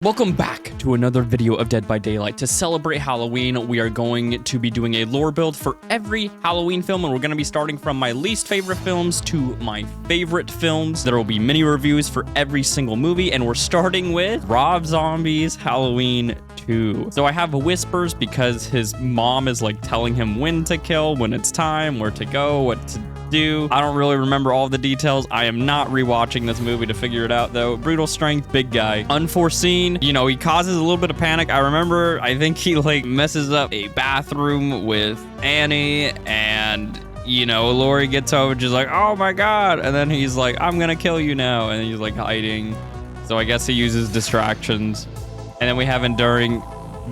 Welcome back to another video of Dead by Daylight. To celebrate Halloween, we are going to be doing a lore build for every Halloween film, and we're going to be starting from my least favorite films to my favorite films. There will be mini reviews for every single movie, and we're starting with Rob Zombie's Halloween 2. So I have whispers because his mom is like telling him when to kill, when it's time, where to go, what to do. I don't really remember all the details. I am not rewatching this movie to figure it out though. Brutal strength, big guy. Unforeseen, you know, he causes a little bit of panic. I think he like messes up a bathroom with Annie, and you know, Lori gets home and she's like, oh my God. And then he's like, I'm gonna kill you now. And he's like hiding. So I guess he uses distractions. And then we have enduring,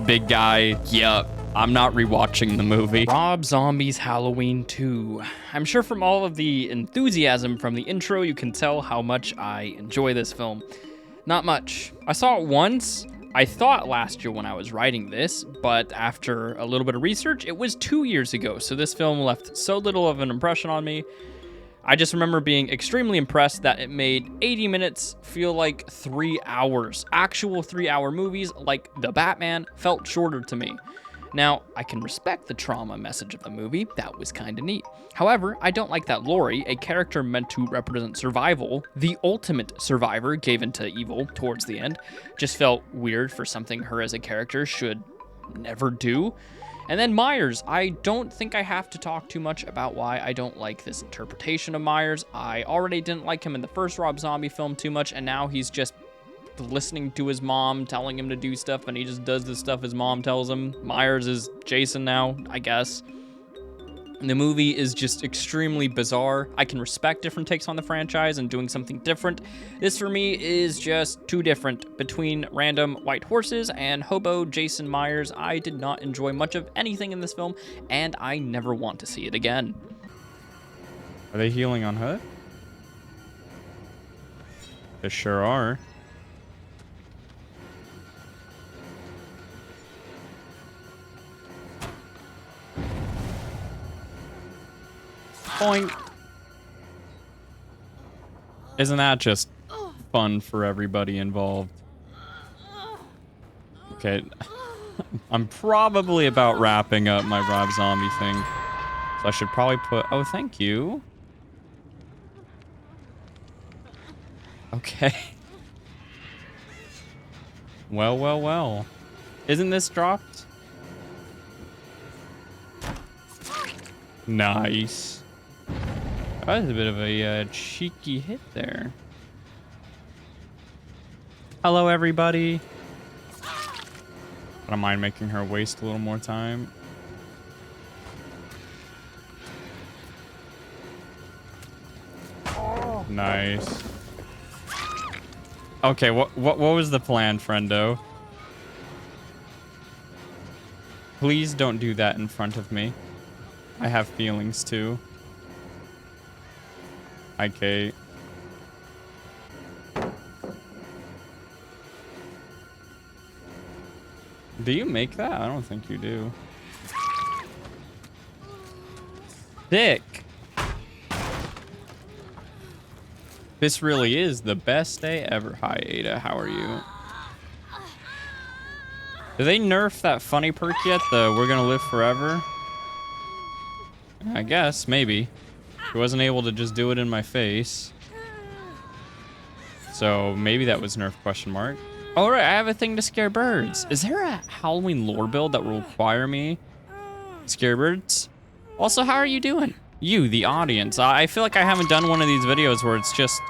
big guy. Yep. I'm not rewatching the movie. Rob Zombie's Halloween 2. I'm sure from all of the enthusiasm from the intro, you can tell how much I enjoy this film. Not much. I saw it once. I thought last year when I was writing this, but after a little bit of research, it was 2 years ago. So this film left so little of an impression on me. I just remember being extremely impressed that it made 80 minutes feel like 3 hours. Actual 3-hour movies like The Batman felt shorter to me. Now, I can respect the trauma message of the movie. That was kinda neat. However, I don't like that Lori, a character meant to represent survival, the ultimate survivor, gave into evil towards the end. Just felt weird for something her as a character should never do. And then Myers, I don't think I have to talk too much about why I don't like this interpretation of Myers. I already didn't like him in the first Rob Zombie film too much, and now he's just listening to his mom telling him to do stuff, and he just does the stuff his mom tells him. Myers is Jason now, I guess. And the movie is just extremely bizarre. I can respect different takes on the franchise and doing something different. This for me is just too different. Between random white horses and hobo Jason Myers, I did not enjoy much of anything in this film, and I never want to see it again. Are they healing on Hood? They sure are. Boink. Isn't that just fun for everybody involved? Okay, I'm probably about wrapping up my Rob Zombie thing, so I should probably put, oh, thank you. Okay. Well. Isn't this dropped? Nice. That was a bit of a cheeky hit there. Hello, everybody. I don't mind making her waste a little more time. Nice. Okay, what was the plan, friendo? Please don't do that in front of me. I have feelings too. Hi, Kate. Do you make that? I don't think you do. Thick. This really is the best day ever. Hi, Ada. How are you? Did they nerf that funny perk yet? The we're gonna live forever? I guess, maybe. He wasn't able to just do it in my face. So maybe that was nerf question mark. All right, I have a thing to scare birds. Is there a Halloween lore build that will require me to scare birds? Also, how are you doing? You, the audience. I feel like I haven't done one of these videos where it's just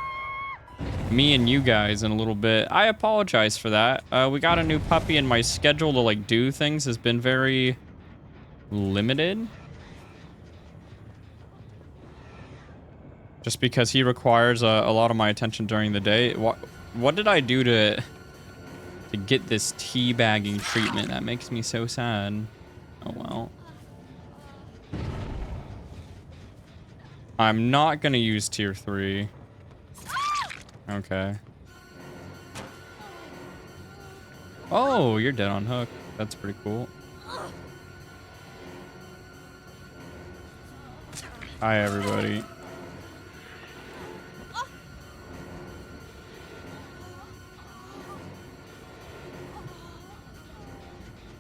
me and you guys in a little bit. I apologize for that. We got a new puppy and my schedule to like do things has been very limited. Just because he requires a lot of my attention during the day. What did I do to get this teabagging treatment? That makes me so sad. Oh well. I'm not gonna use tier 3. Okay. Oh, you're dead on hook. That's pretty cool. Hi, everybody.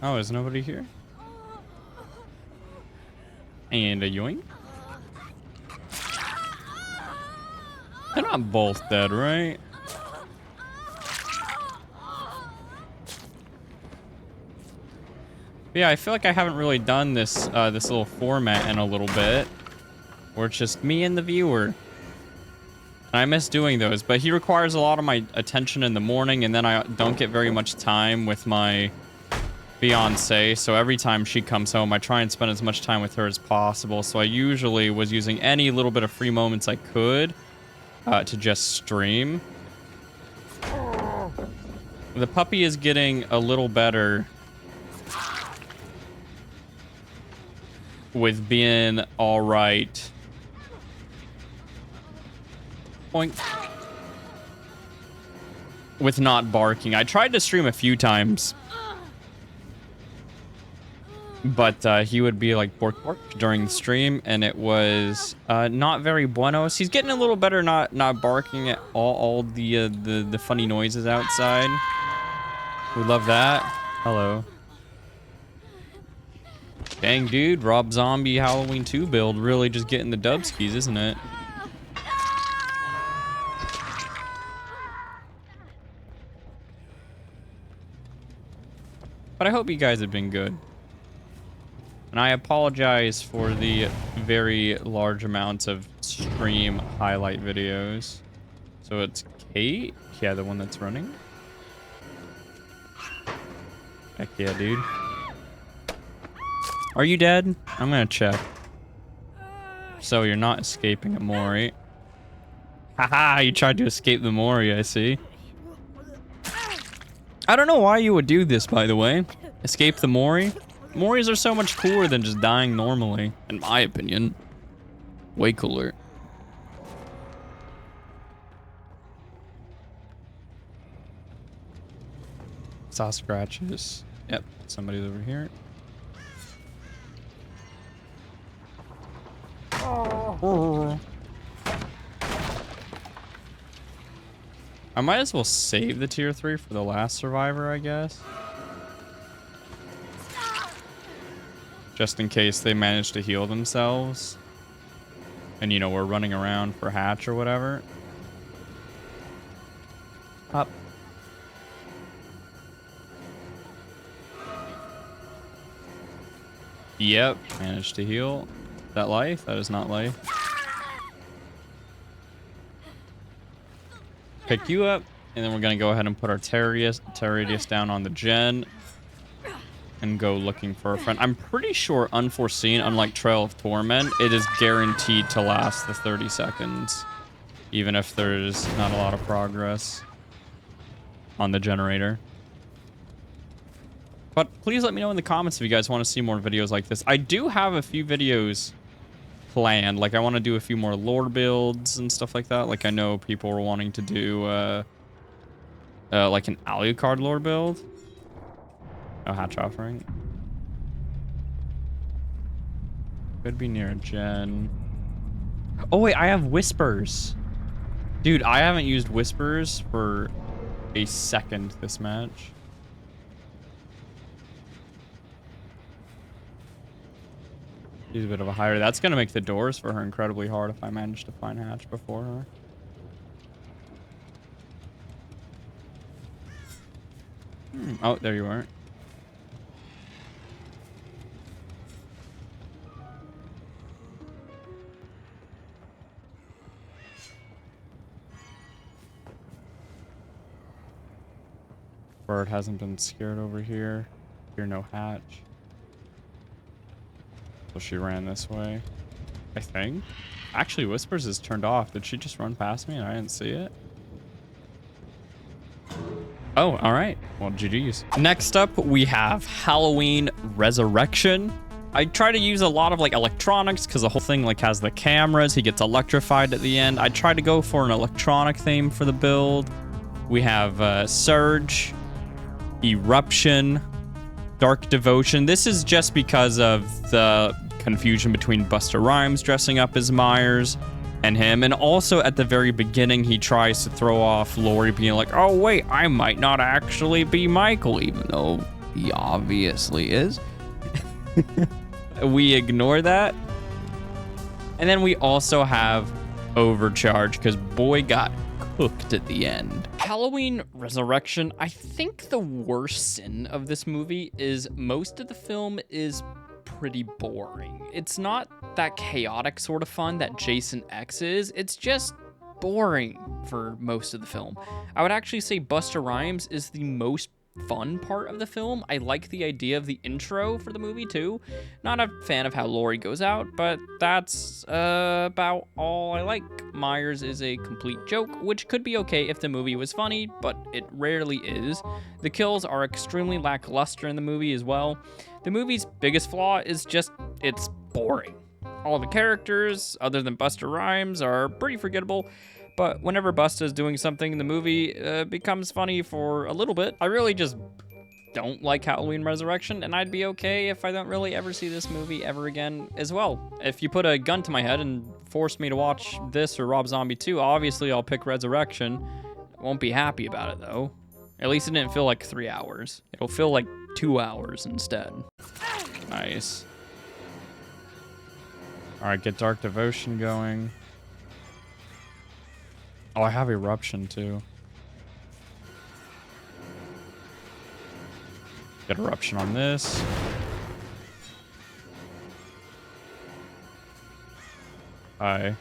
Oh, is nobody here? And a yoink. They're not both dead, right? Yeah, I feel like I haven't really done this this little format in a little bit, where it's just me and the viewer. And I miss doing those, but he requires a lot of my attention in the morning, and then I don't get very much time with my fiance. So every time she comes home, I try and spend as much time with her as possible. So I usually was using any little bit of free moments I could to just stream. The puppy is getting a little better with being all right. Point. With not barking. I tried to stream a few times, but he would be like bork bork during the stream, and it was not very buenos. He's getting a little better not barking at all the funny noises outside. We love that. Hello. Dang, dude, Rob Zombie Halloween 2 build really just getting the dubskis, isn't it? But I hope you guys have been good. And I apologize for the very large amounts of stream highlight videos. So it's Kate? Yeah, the one that's running. Heck yeah, dude. Are you dead? I'm gonna check. So you're not escaping a Mori. Haha, you tried to escape the Mori, I see. I don't know why you would do this, by the way. Escape the Mori. Moris are so much cooler than just dying normally, in my opinion. Way cooler. Saw scratches. Yep, somebody's over here. I might as well save the tier 3 for the last survivor, I guess. Just in case they manage to heal themselves. And, you know, we're running around for hatch or whatever. Up. Yep, managed to heal. Is that life? That is not life. Pick you up, and then we're gonna go ahead and put our Terrarius down on the gen and go looking for a friend. I'm pretty sure Unforeseen, unlike Trail of Torment, it is guaranteed to last the 30 seconds, even if there's not a lot of progress on the generator. But please let me know in the comments if you guys want to see more videos like this. I do have a few videos planned. Like, I want to do a few more lore builds and stuff like that. Like, I know people were wanting to do like an Alucard lore build. Oh, hatch offering. Could be near a gen. Oh wait, I have whispers. Dude, I haven't used whispers for a second this match. She's a bit of a hider. That's going to make the doors for her incredibly hard if I manage to find hatch before her. Oh, there you are. Bird hasn't been scared over here. Here, no hatch. So she ran this way, I think. Actually, Whispers is turned off. Did she just run past me and I didn't see it? Oh, all right. Well, GG's. Next up, we have Halloween Resurrection. I try to use a lot of like electronics because the whole thing like has the cameras. He gets electrified at the end. I try to go for an electronic theme for the build. We have Surge, Eruption, Dark Devotion. This is just because of the confusion between Busta Rhymes dressing up as Myers and him. And also at the very beginning, he tries to throw off Lori being like, oh, wait, I might not actually be Michael, even though He obviously is. We ignore that. And then we also have Overcharge, because boy got cooked at the end. Halloween Resurrection, I think the worst sin of this movie is most of the film is pretty boring. It's not that chaotic sort of fun that Jason X is. It's just boring for most of the film. I would actually say Busta Rhymes is the most fun part of the film. I like the idea of the intro for the movie too. Not a fan of how Laurie goes out, but that's about all I like. Myers is a complete joke, which could be okay if the movie was funny, but it rarely is. The kills are extremely lackluster in the movie as well. The movie's biggest flaw is just it's boring. All the characters, other than Busta Rhymes, are pretty forgettable. But whenever Busta is doing something in the movie, becomes funny for a little bit. I really just don't like Halloween Resurrection, and I'd be okay if I don't really ever see this movie ever again as well. If you put a gun to my head and forced me to watch this or Rob Zombie 2, obviously I'll pick Resurrection. I won't be happy about it though. At least it didn't feel like 3 hours. It'll feel like 2 hours instead. Nice. All right, get Dark Devotion going. Oh, I have Eruption too. Get Eruption on this. Hi.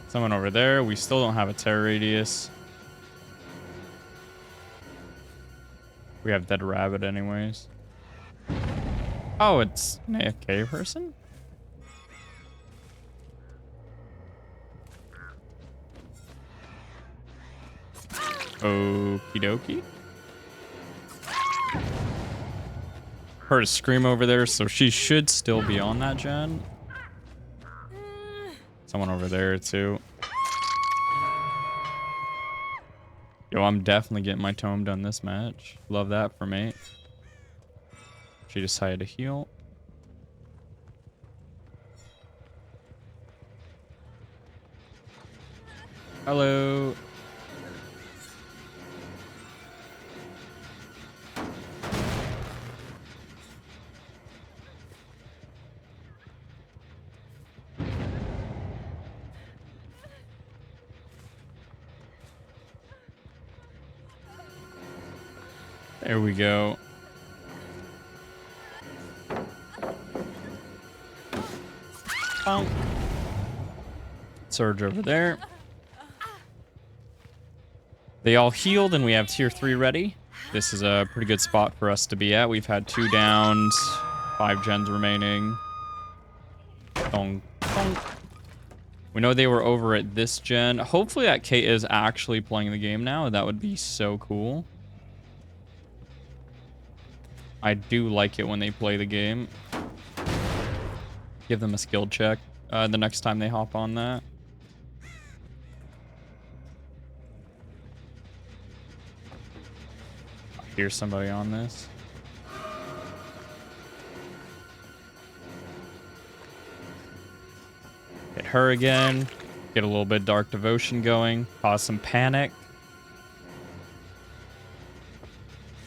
Someone over there. We still don't have a terror radius. We have Dead Rabbit anyways. Oh, it's an AFK person? Okie dokie. Heard a scream over there, so she should still be on that gen. Someone over there too. Yo, I'm definitely getting my tome done this match. Love that for me. She decided to heal. Hello. There we go. Bonk. Surge over there. They all healed and we have tier 3 ready. This is a pretty good spot for us to be at. We've had 2 downs, 5 gens remaining. Donk, donk. We know they were over at this gen. Hopefully that Kate is actually playing the game now. That would be so cool. I do like it when they play the game. Give them a skill check the next time they hop on that. I hear somebody on this. Hit her again. Get a little bit Dark Devotion going. Cause some panic.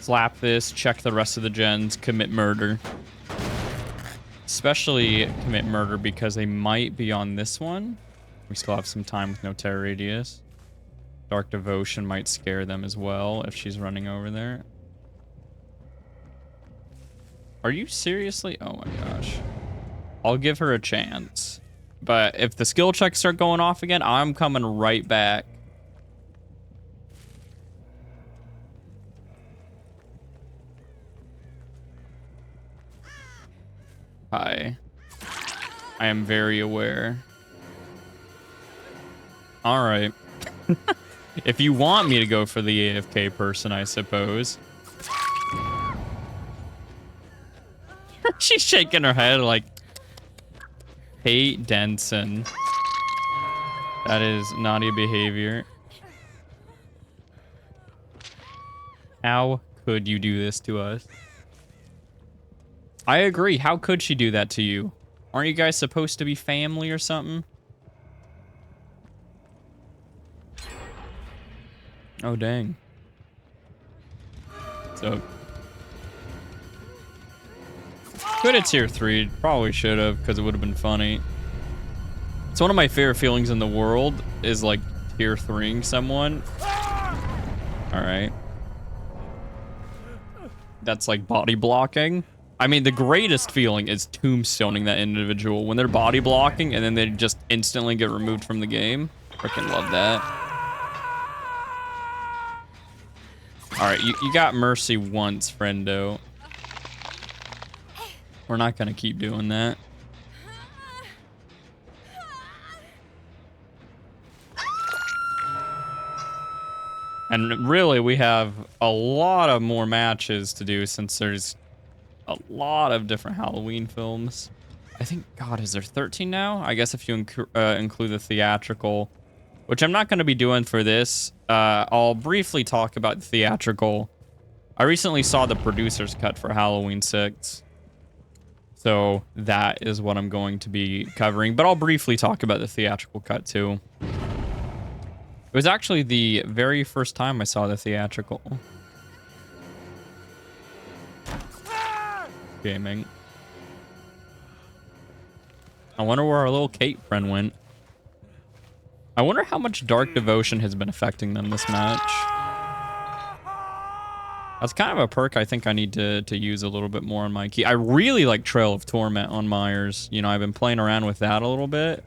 Slap this, check the rest of the gens, commit murder. Especially commit murder because they might be on this one. We still have some time with no terror radius. Dark Devotion might scare them as well if she's running over there. Are you seriously? Oh my gosh. I'll give her a chance. But if the skill checks start going off again, I'm coming right back. Hi. I am very aware. All right. If you want me to go for the AFK person, I suppose. She's shaking her head like, Kate Denson. That is naughty behavior. How could you do this to us? I agree. How could she do that to you? Aren't you guys supposed to be family or something? Oh, dang. took. Could have tier 3. Probably should have, because it would have been funny. It's one of my favorite feelings in the world is like tier 3ing someone. All right. That's like body blocking. I mean, the greatest feeling is tombstoning that individual when they're body blocking and then they just instantly get removed from the game. Freaking love that. All right, you got mercy once, friendo. We're not gonna keep doing that. And really, we have a lot of more matches to do since there's a lot of different Halloween films. I think, God, is there 13 now? I guess if you include the theatrical, which I'm not going to be doing for this. I'll briefly talk about the theatrical. I recently saw the producer's cut for Halloween 6. So that is what I'm going to be covering. But I'll briefly talk about the theatrical cut, too. It was actually the very first time I saw the theatrical. Gaming. I wonder where our little Kate friend went. I wonder how much Dark Devotion has been affecting them this match. That's kind of a perk I think I need to use a little bit more on my key. I really like Trail of Torment on Myers. You know, I've been playing around with that a little bit.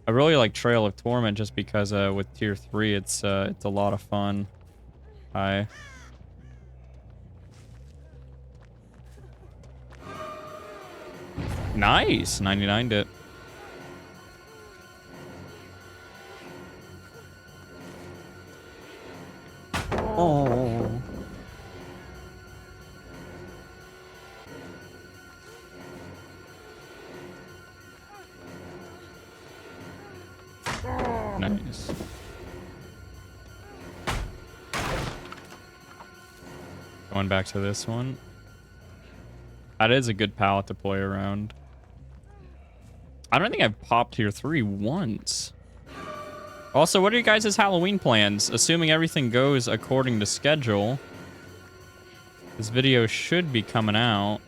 I really like Trail of Torment just because with tier 3 it's a lot of fun. Hi. Nice. 99'd it. Oh. Nice. Going back to this one. That is a good palette to play around. I don't think I've popped tier 3 once. Also, what are you guys' Halloween plans? Assuming everything goes according to schedule, this video should be coming out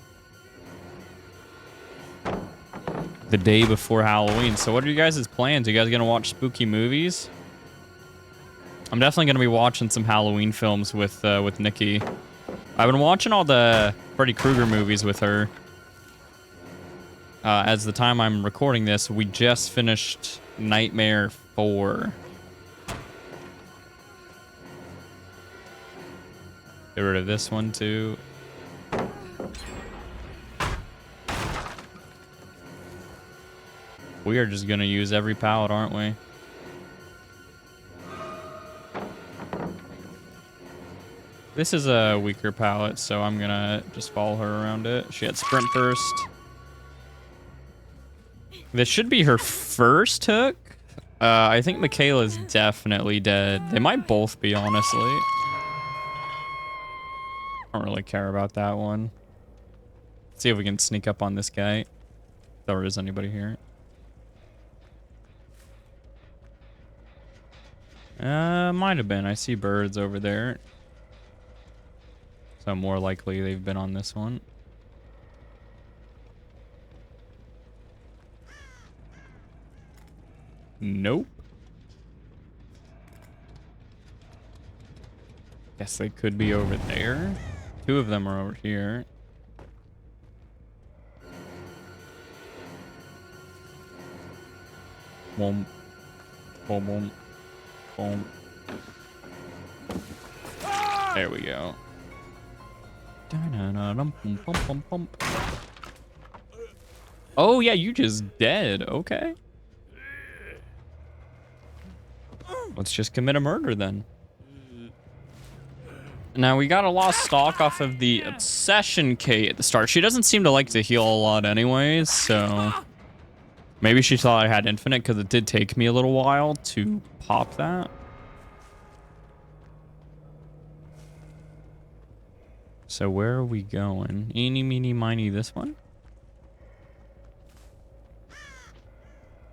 the day before Halloween. So what are you guys' plans? You guys gonna watch spooky movies? I'm definitely gonna be watching some Halloween films with Nikki. I've been watching all the Freddy Krueger movies with her. As the time I'm recording this, we just finished Nightmare 4. Get rid of this one too. We are just gonna use every palette, aren't we? This is a weaker palette, so I'm gonna just follow her around it. She had Sprint Burst. This should be her first hook. I think Michaela's definitely dead. They might both be, honestly. I don't really care about that one. Let's see if we can sneak up on this guy. If there is anybody here. Might have been. I see birds over there. So more likely they've been on this one. Nope. Guess they could be over there. 2 of them are over here. Boom. Boom, boom. Boom. There we go. Oh, yeah, you just dead. Okay. Let's just commit a murder then. Now, we got a lost stock off of the Obsession Kate at the start. She doesn't seem to like to heal a lot anyways, so... Maybe she thought I had infinite, because it did take me a little while to pop that. So where are we going? Eeny, meeny, miny, this one?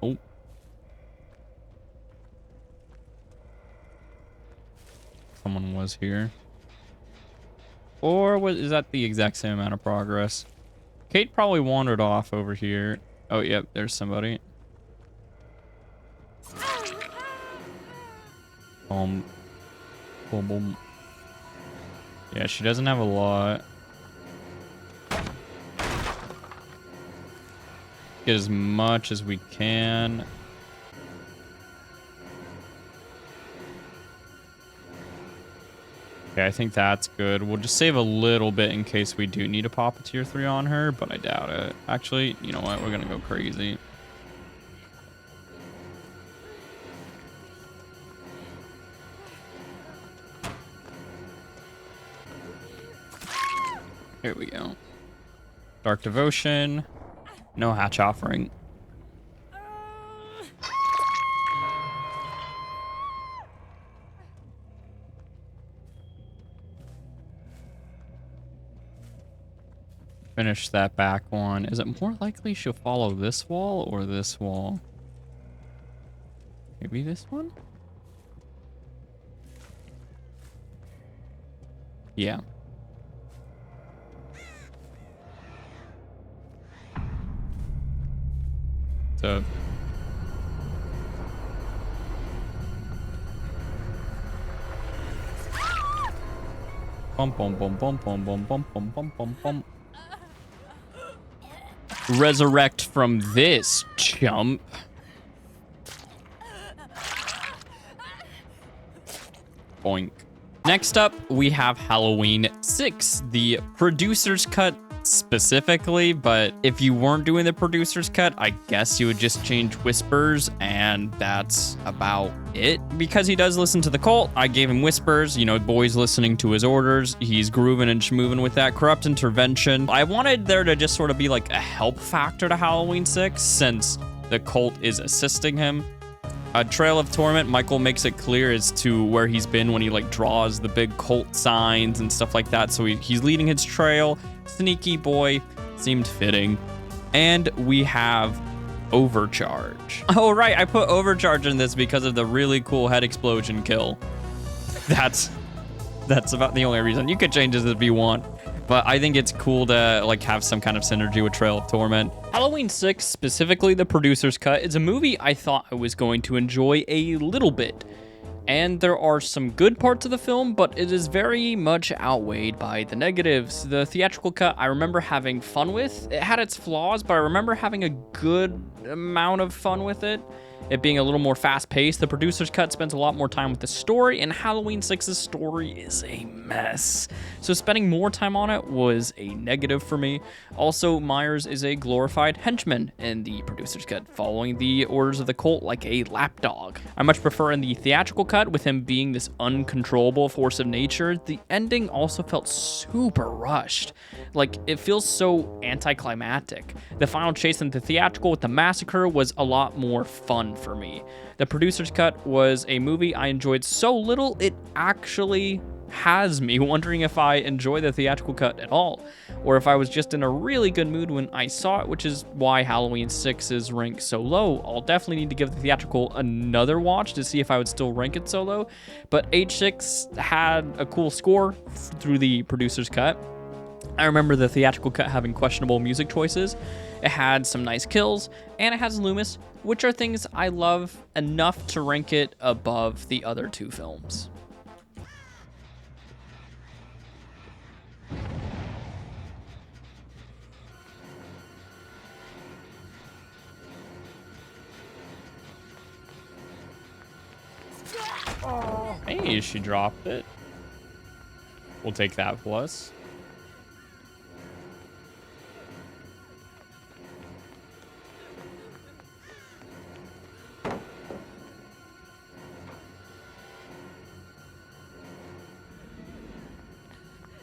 Oh. someone was here. Or is that the exact same amount of progress? Kate probably wandered off over here. Oh, yep, there's somebody. Boom, boom. Yeah, she doesn't have a lot. Get as much as we can. Okay, I think that's good. We'll just save a little bit in case we do need to pop a tier 3 on her, but I doubt it. Actually, you know what? We're gonna go crazy. Here we go. Dark Devotion. No hatch offering. Finish that back one. Is it more likely she'll follow this wall or this wall? Maybe this one? Yeah. So bum bum bum bum bum bum bum bum bum bum bum. Resurrect from this chump. Boink. Next up, we have Halloween 6, the producer's cut specifically, but if you weren't doing the producer's cut, I guess you would just change Whispers, and that's about it. Because he does listen to the cult, I gave him Whispers, you know, boys listening to his orders. He's grooving and schmooving with that. Corrupt Intervention. I wanted there to just sort of be like a help factor to Halloween 6, since the cult is assisting him. A Trail of Torment, Michael makes it clear as to where he's been when he like draws the big cult signs and stuff like that. So he's leading his trail. Sneaky boy, seemed fitting. And we have Overcharge. Oh, right, I put Overcharge in this because of the really cool head explosion kill. That's about the only reason. You could change this if you want, but I think it's cool to like have some kind of synergy with Trail of Torment. Halloween 6, specifically the producer's cut, is a movie I thought I was going to enjoy a little bit. And there are some good parts of the film, but it is very much outweighed by the negatives. The theatrical cut I remember having fun with. It had its flaws, but I remember having a good amount of fun with it. It being a little more fast-paced. The producer's cut spends a lot more time with the story, and Halloween 6's story is a mess. So spending more time on it was a negative for me. Also, Myers is a glorified henchman in the producer's cut, following the orders of the cult like a lapdog. I much prefer in the theatrical cut, with him being this uncontrollable force of nature. The ending also felt super rushed. Like, it feels so anticlimactic. The final chase in the theatrical with the massacre was a lot more fun for me. The producer's cut was a movie I enjoyed so little, it actually has me wondering if I enjoy the theatrical cut at all, or if I was just in a really good mood when I saw it, which is why Halloween 6 is ranked so low. I'll definitely need to give the theatrical another watch to see if I would still rank it so low, but H6 had a cool score through the producer's cut. I remember the theatrical cut having questionable music choices. It had some nice kills, and it has Loomis, which are things I love enough to rank it above the other two films. Hey, she dropped it. We'll take that plus.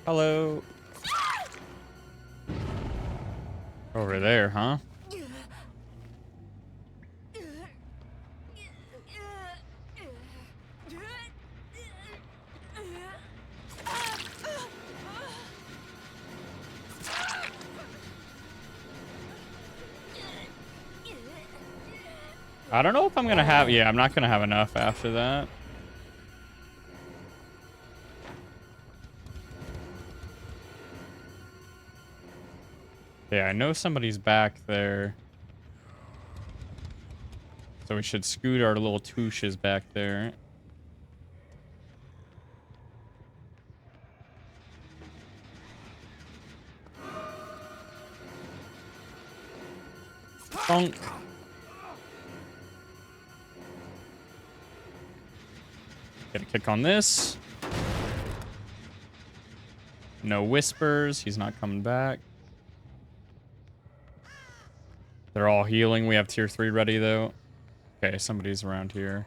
Hello. Over there, huh? I don't know if I'm gonna have, yeah, I'm not gonna have enough after that. Yeah, I know somebody's back there. So we should scoot our little touches back there. Bonk. Get a kick on this. No whispers. He's not coming back. They're all healing. We have tier 3 ready, though. Okay, somebody's around here.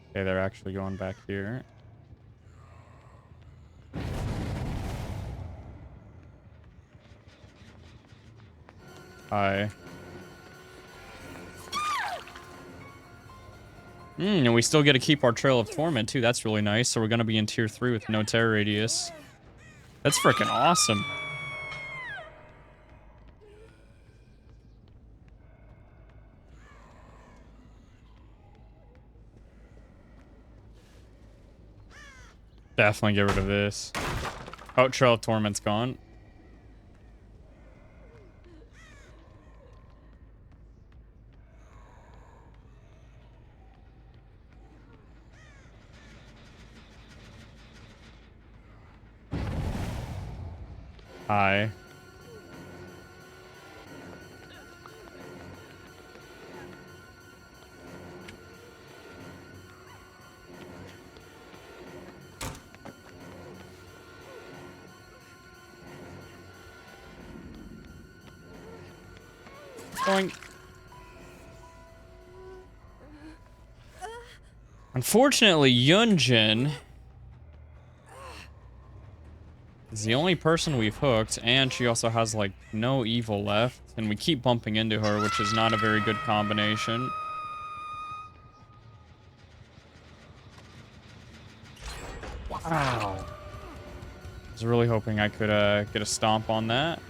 Okay, they're actually going back here. Hi. And we still get to keep our Trail of Torment, too. That's really nice. So we're going to be in tier 3 with no terror radius. That's freaking awesome. Definitely get rid of this. Oh, Trail of Torment's gone. Hi. Boink. Unfortunately, Yunjin is the only person we've hooked, and she also has, like, no evil left, and we keep bumping into her, which is not a very good combination. Wow. I was really hoping I could get a stomp on that.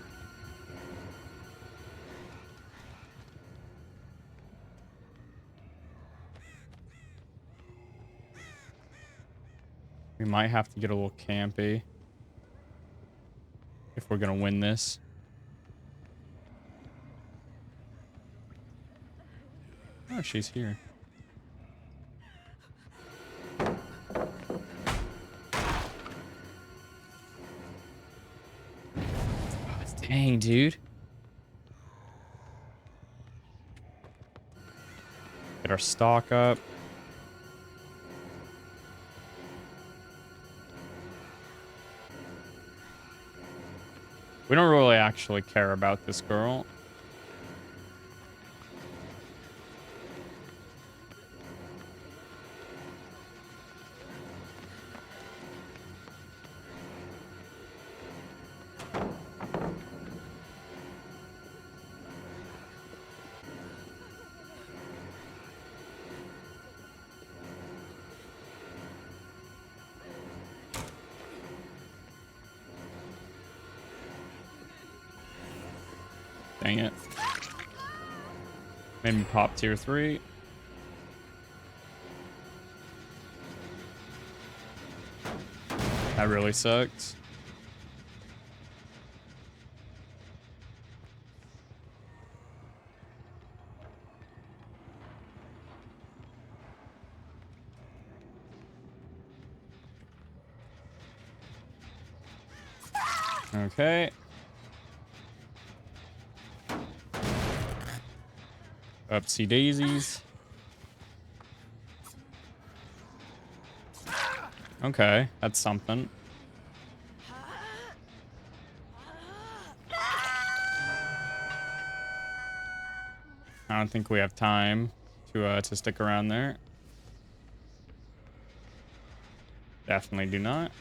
We might have to get a little campy if we're gonna win this. Oh, she's here. Dang, dude. Get our stock up. We don't really actually care about this girl. Dang it. Made me pop tier 3. That really sucks. Okay. Upsy daisies. Okay, that's something. I don't think we have time to stick around there. Definitely do not.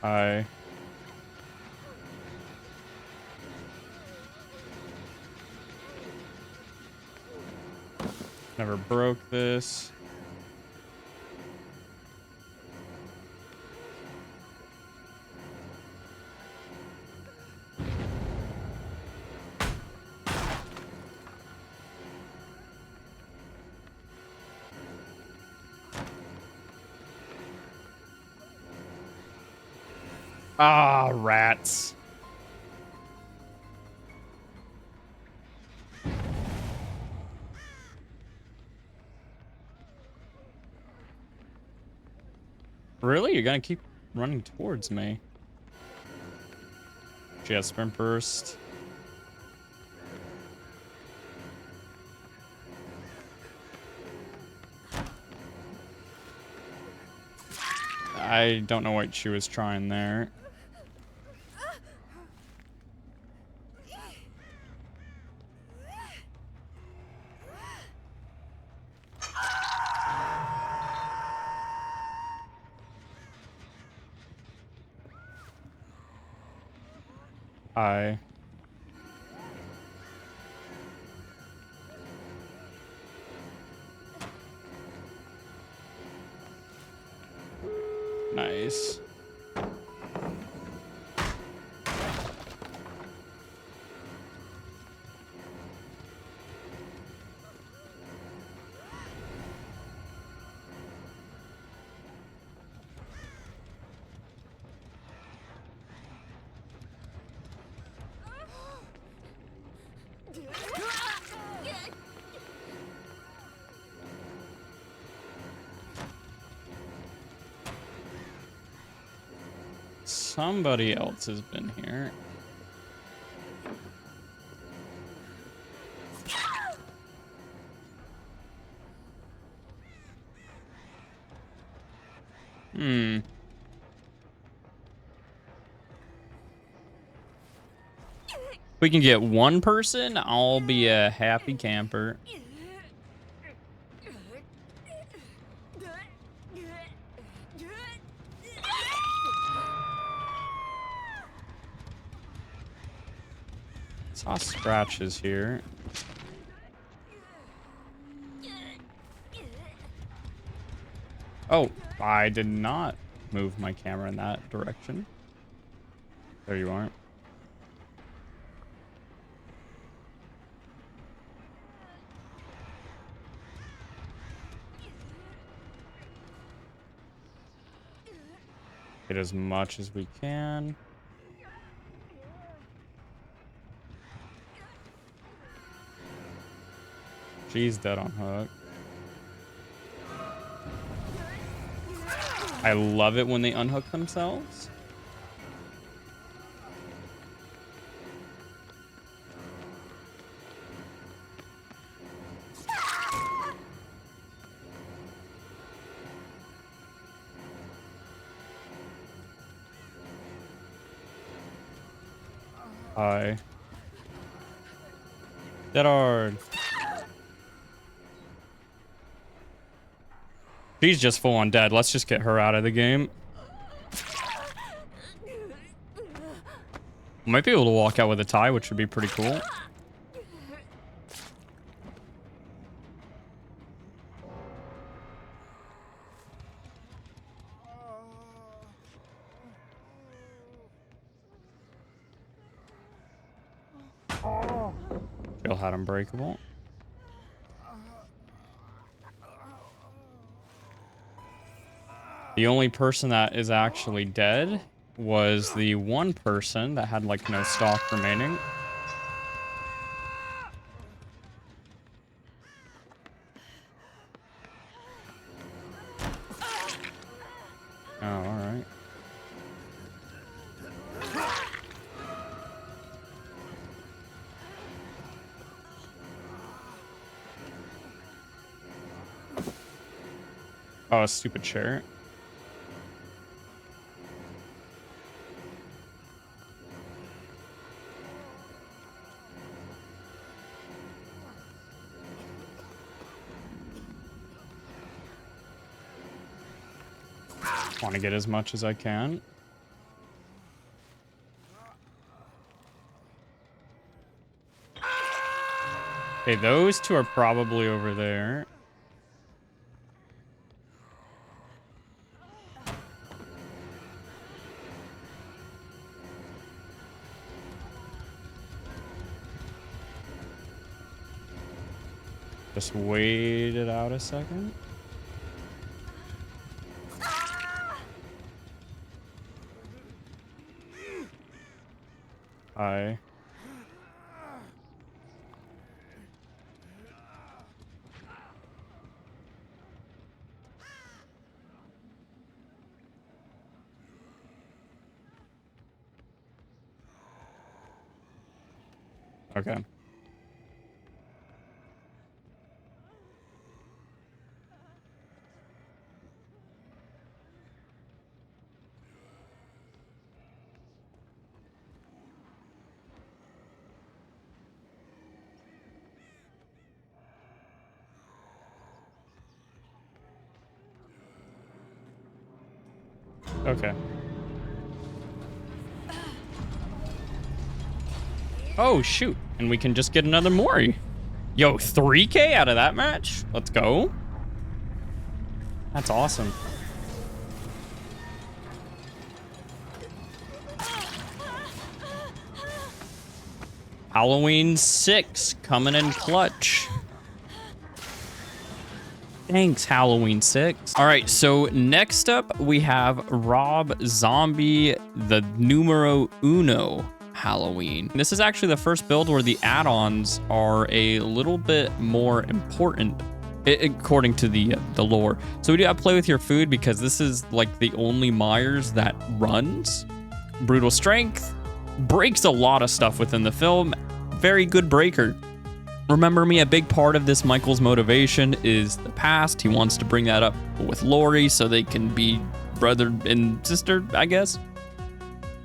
I never broke this. Ah, rats. Really? You're gonna keep running towards me? She has sprint burst. I don't know what she was trying there. Hi. Nice. Somebody else has been here. Hmm. If we can get one person, I'll be a happy camper. Saw scratches here. Oh, I did not move my camera in that direction. There you are. Get as much as we can. She's dead on hook. I love it when they unhook themselves. Hi. Dead hard. She's just full on dead. Let's just get her out of the game. Might be able to walk out with a tie, which would be pretty cool. Jill had unbreakable. The only person that is actually dead was the one person that had like no stock remaining. Oh, all right. Oh, stupid chair. Want to get as much as I can. Okay, those two are probably over there. Just wait it out a second. Hi. Okay. Okay. Oh, shoot. And we can just get another Mori. Yo, 3K out of that match? Let's go. That's awesome. Halloween 6 coming in clutch. Thanks, Halloween 6. All right, so next up we have Rob Zombie, the numero uno Halloween. This is actually the first build where the add-ons are a little bit more important according to the lore. So we do have Play With Your Food because this is like the only Myers that runs. Brutal Strength, breaks a lot of stuff within the film. Very good breaker. Remember Me, a big part of this Michael's motivation is the past. He wants to bring that up with Laurie so they can be brother and sister, I guess.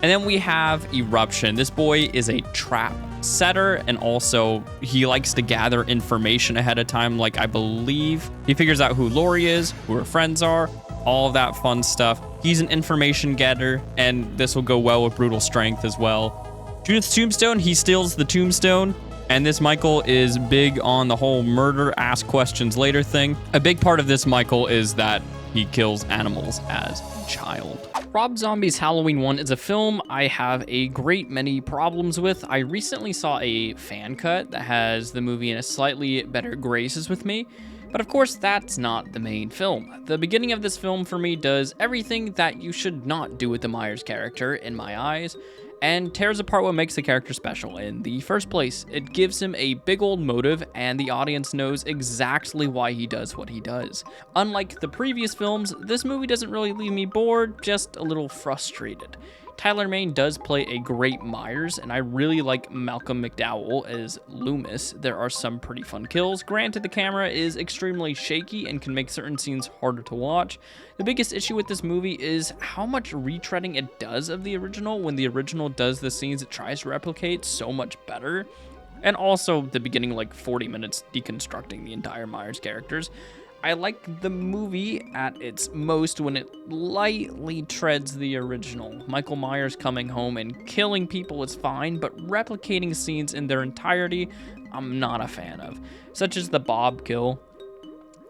And then we have Eruption. This boy is a trap setter, and also he likes to gather information ahead of time. Like, I believe he figures out who Laurie is, who her friends are, all of that fun stuff. He's an information getter, and this will go well with Brutal Strength as well. Judith's Tombstone, he steals the tombstone. And this Michael is big on the whole murder, ask questions later thing. A big part of this Michael is that he kills animals as a child. Rob Zombie's Halloween 1 is a film I have a great many problems with. I recently saw a fan cut that has the movie in a slightly better graces with me. But of course, that's not the main film. The beginning of this film for me does everything that you should not do with the Myers character, in my eyes, and tears apart what makes the character special in the first place. It gives him a big old motive, and the audience knows exactly why he does what he does. Unlike the previous films, this movie doesn't really leave me bored, just a little frustrated. Tyler Mane does play a great Myers, and I really like Malcolm McDowell as Loomis. There are some pretty fun kills. Granted, the camera is extremely shaky and can make certain scenes harder to watch. The biggest issue with this movie is how much retreading it does of the original when the original does the scenes it tries to replicate so much better. And also the beginning, like 40 minutes deconstructing the entire Myers characters. I like the movie at its most when it lightly treads the original. Michael Myers coming home and killing people is fine, but replicating scenes in their entirety, I'm not a fan of, such as the Bob kill.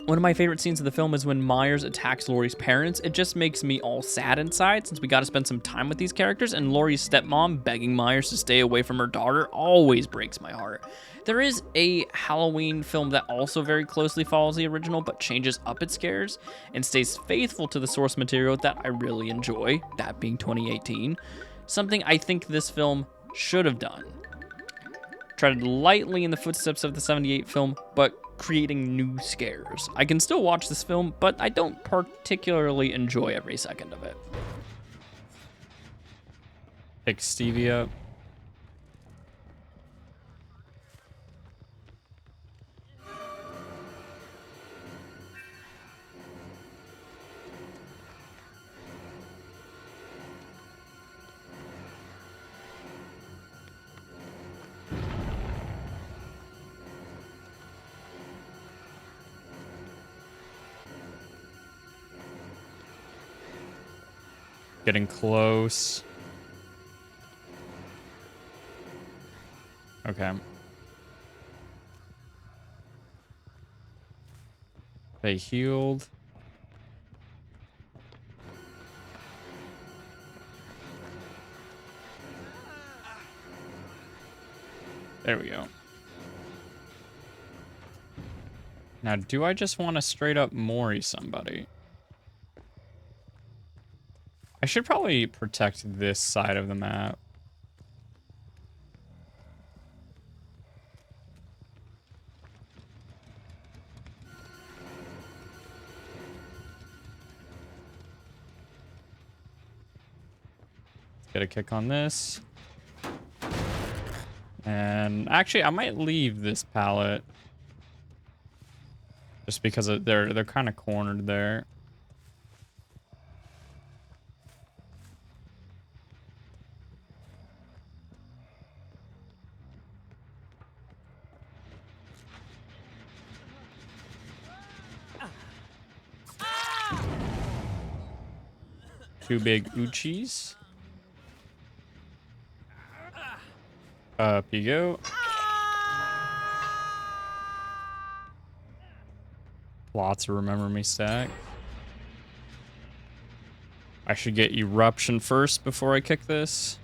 One of my favorite scenes of the film is when Myers attacks Laurie's parents. It just makes me all sad inside since we got to spend some time with these characters, and Laurie's stepmom begging Myers to stay away from her daughter always breaks my heart. There is a Halloween film that also very closely follows the original but changes up its scares and stays faithful to the source material that I really enjoy, that being 2018. Something I think this film should have done. Treaded lightly in the footsteps of the 78 film, but creating new scares. I can still watch this film, but I don't particularly enjoy every second of it. Pick Stevie up. Getting close. Okay. They healed. There we go. Now, do I just want to straight up Mori somebody? I should probably protect this side of the map. Get a kick on this. And actually, I might leave this pallet. Just because they're kind of cornered there. Two big Uchis. Up you go. Lots of remember me stack. I should get eruption first before I kick this.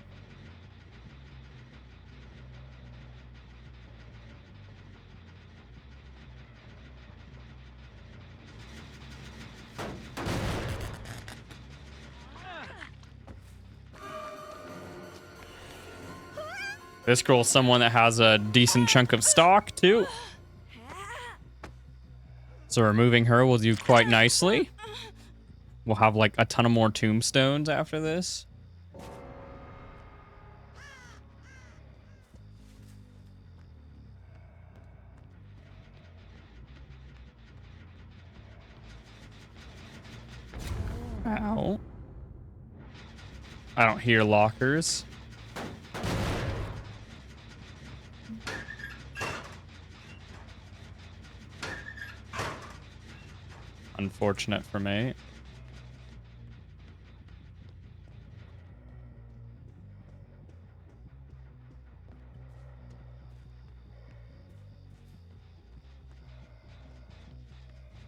This girl's someone that has a decent chunk of stock, too. So removing her will do quite nicely. We'll have, like, a ton of more tombstones after this. Ow. I don't hear lockers. Unfortunate for me.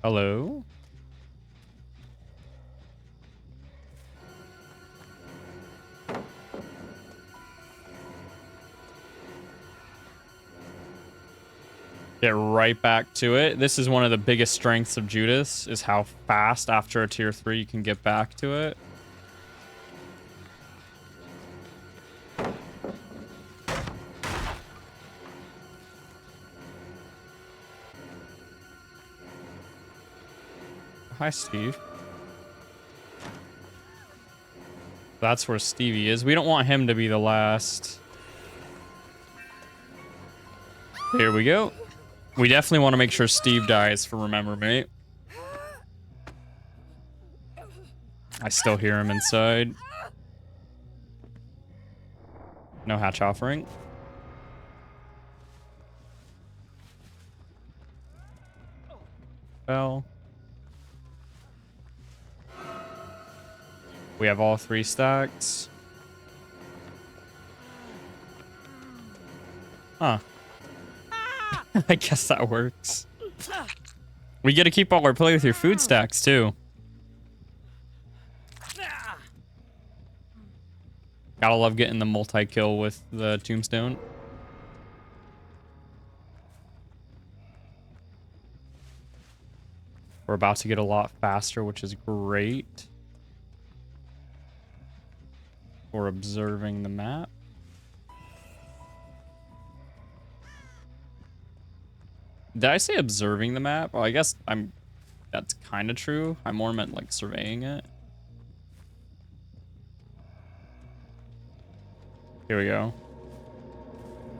Hello? Get right back to it. This is one of the biggest strengths of Judas, is how fast after a tier 3 you can get back to it. Hi, Steve. That's where Stevie is. We don't want him to be the last. Here we go. We definitely want to make sure Steve dies for Remember Me. I still hear him inside. No hatch offering. Well. We have all 3 stacks. Huh. I guess that works. We get to keep all our play with your food stacks, too. Gotta love getting the multi-kill with the tombstone. We're about to get a lot faster, which is great. We're observing the map. Did I say observing the map? Well, I guess that's kind of true. I more meant like surveying it. Here we go.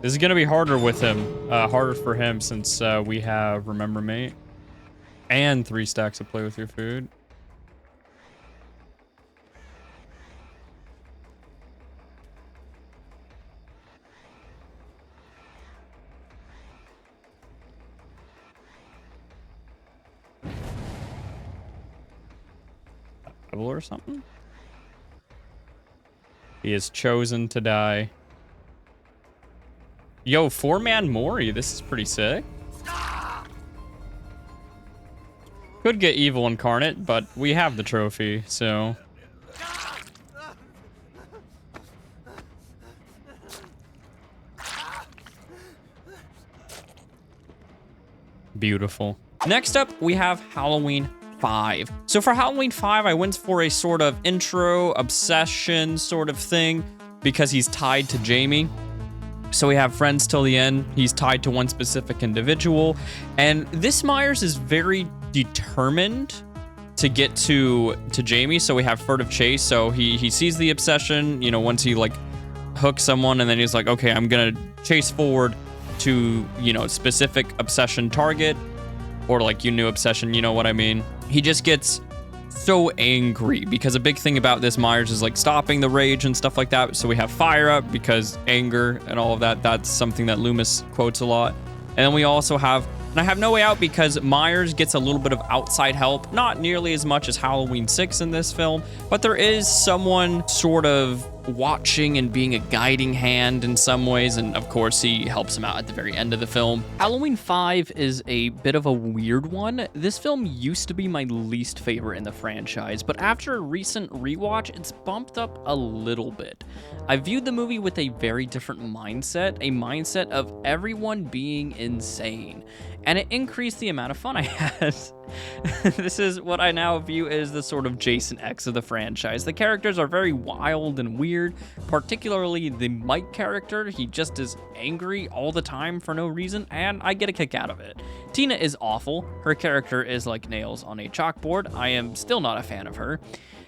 This is gonna be harder with him. Harder for him since we have Remember Me and 3 stacks of play with your food. Or something. He is chosen to die. Yo, 4-man Mori. This is pretty sick. Could get evil incarnate, but we have the trophy, so. Beautiful. Next up, we have Halloween 5. So for Halloween 5, I went for a sort of intro obsession sort of thing because he's tied to Jamie. So we have friends till the end. He's tied to one specific individual. And this Myers is very determined to get to Jamie. So we have furtive chase. So he sees the obsession, you know, once he like hooks someone, and then he's like, okay, I'm gonna chase forward to, you know, specific obsession target, or like new obsession, you know what I mean? He just gets so angry because a big thing about this Myers is like stopping the rage and stuff like that. So we have fire up because anger and all of that. That's something that Loomis quotes a lot. And then we also have, and I have no way out because Myers gets a little bit of outside help, not nearly as much as Halloween 6 in this film, but there is someone sort of watching and being a guiding hand in some ways, and of course he helps him out at the very end of the film. Halloween 5 is a bit of a weird one. This film used to be my least favorite in the franchise, but after a recent rewatch, it's bumped up a little bit. I viewed the movie with a very different mindset, a mindset of everyone being insane, and it increased the amount of fun I had. This is what I now view as the sort of Jason X of the franchise. The characters are very wild and weird, particularly the Mike character. He just is angry all the time for no reason, and I get a kick out of it. Tina is awful. Her character is like nails on a chalkboard. I am still not a fan of her.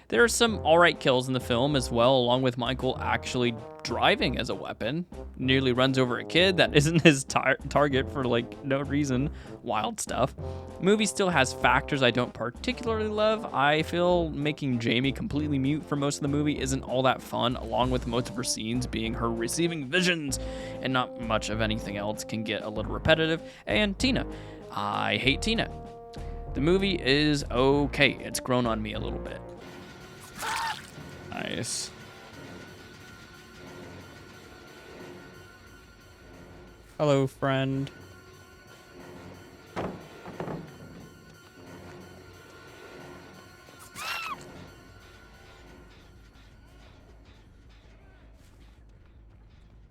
There are some alright kills in the film as well, along with Michael actually driving as a weapon. Nearly runs over a kid that isn't his target for like no reason. Wild stuff. The movie still has factors I don't particularly love. I feel making Jamie completely mute for most of the movie isn't all that fun, along with most of her scenes being her receiving visions, and not much of anything else can get a little repetitive. And Tina. I hate Tina. The movie is okay. It's grown on me a little bit. Nice. Hello, friend.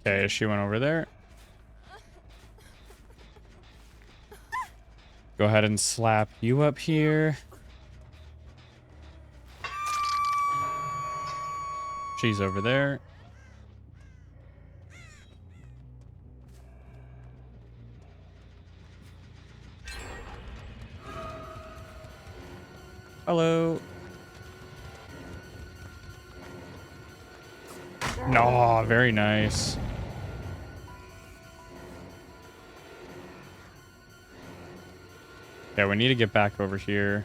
Okay, she went over there. Go ahead and slap you up here. She's over there. Hello. No, very nice. Yeah, we need to get back over here.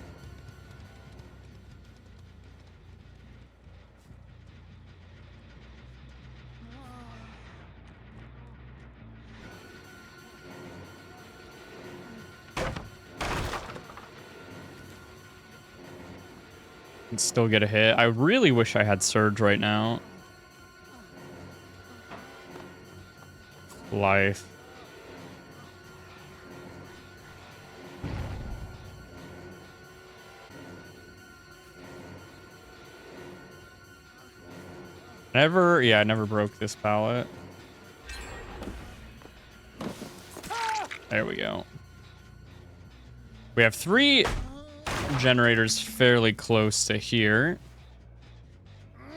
And still get a hit. I really wish I had Surge right now. Life. I never broke this pallet. There we go. We have 3 generators fairly close to here.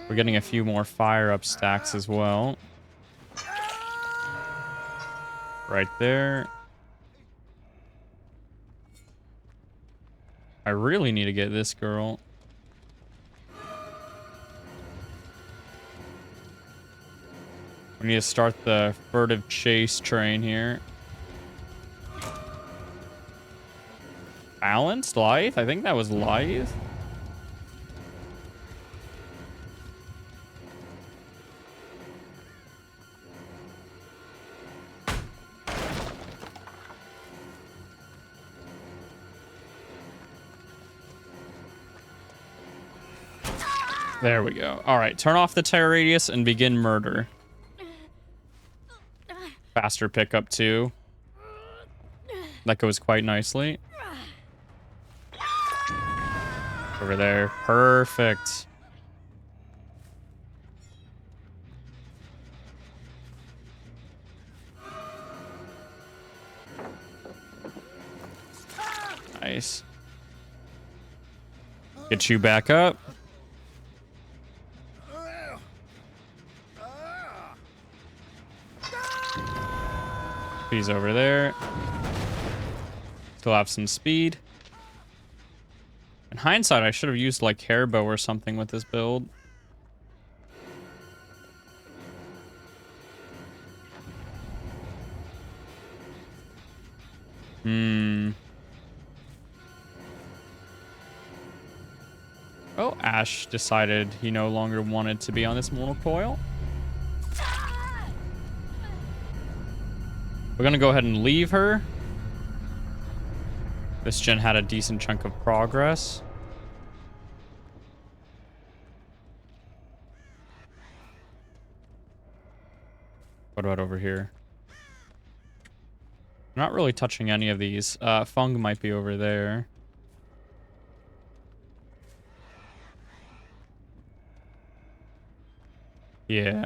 We're getting a few more fire up stacks as well. Right there. I really need to get this girl. We need to start the furtive chase train here. Balanced life? I think that was life. There we go. All right, turn off the terror radius and begin murder. Faster pickup too. That goes quite nicely. Over there. Perfect. Nice. Get you back up. He's over there. Still have some speed. In hindsight, I should have used like hair bow or something with this build. Oh, Ash decided he no longer wanted to be on this mortal coil. We're gonna go ahead and leave her. This gen had a decent chunk of progress. What about over here? I'm not really touching any of these. Fung might be over there. Yeah.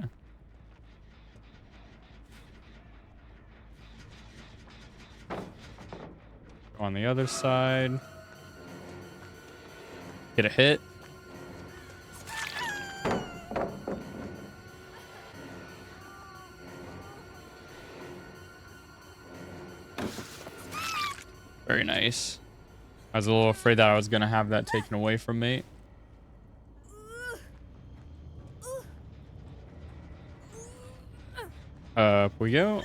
On the other side. Get a hit. Very nice. I was a little afraid that I was going to have that taken away from me. Up we go.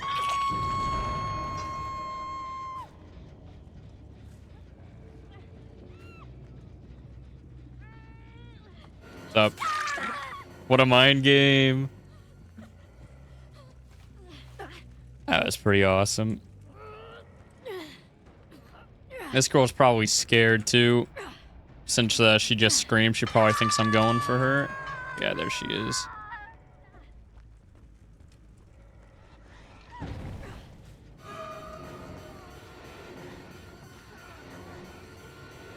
What's up? What a mind game. That was pretty awesome. This girl's probably scared too. Since she just screamed, she probably thinks I'm going for her. Yeah, there she is.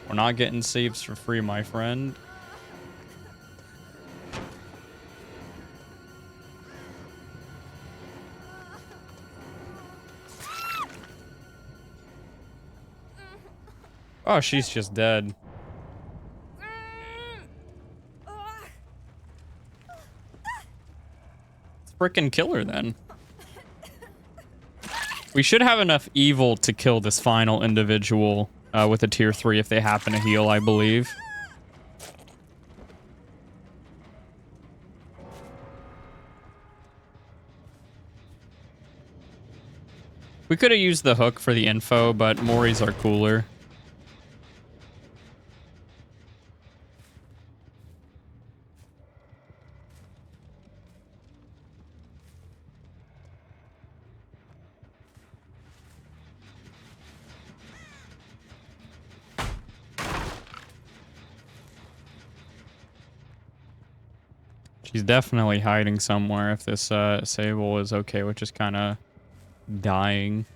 We're not getting saves for free, my friend. Oh, she's just dead. Let's frickin' kill her then. We should have enough evil to kill this final individual with a tier 3 if they happen to heal, I believe. We could have used the hook for the info, but Moris are cooler. She's definitely hiding somewhere if this Sable is okay with just kind of dying.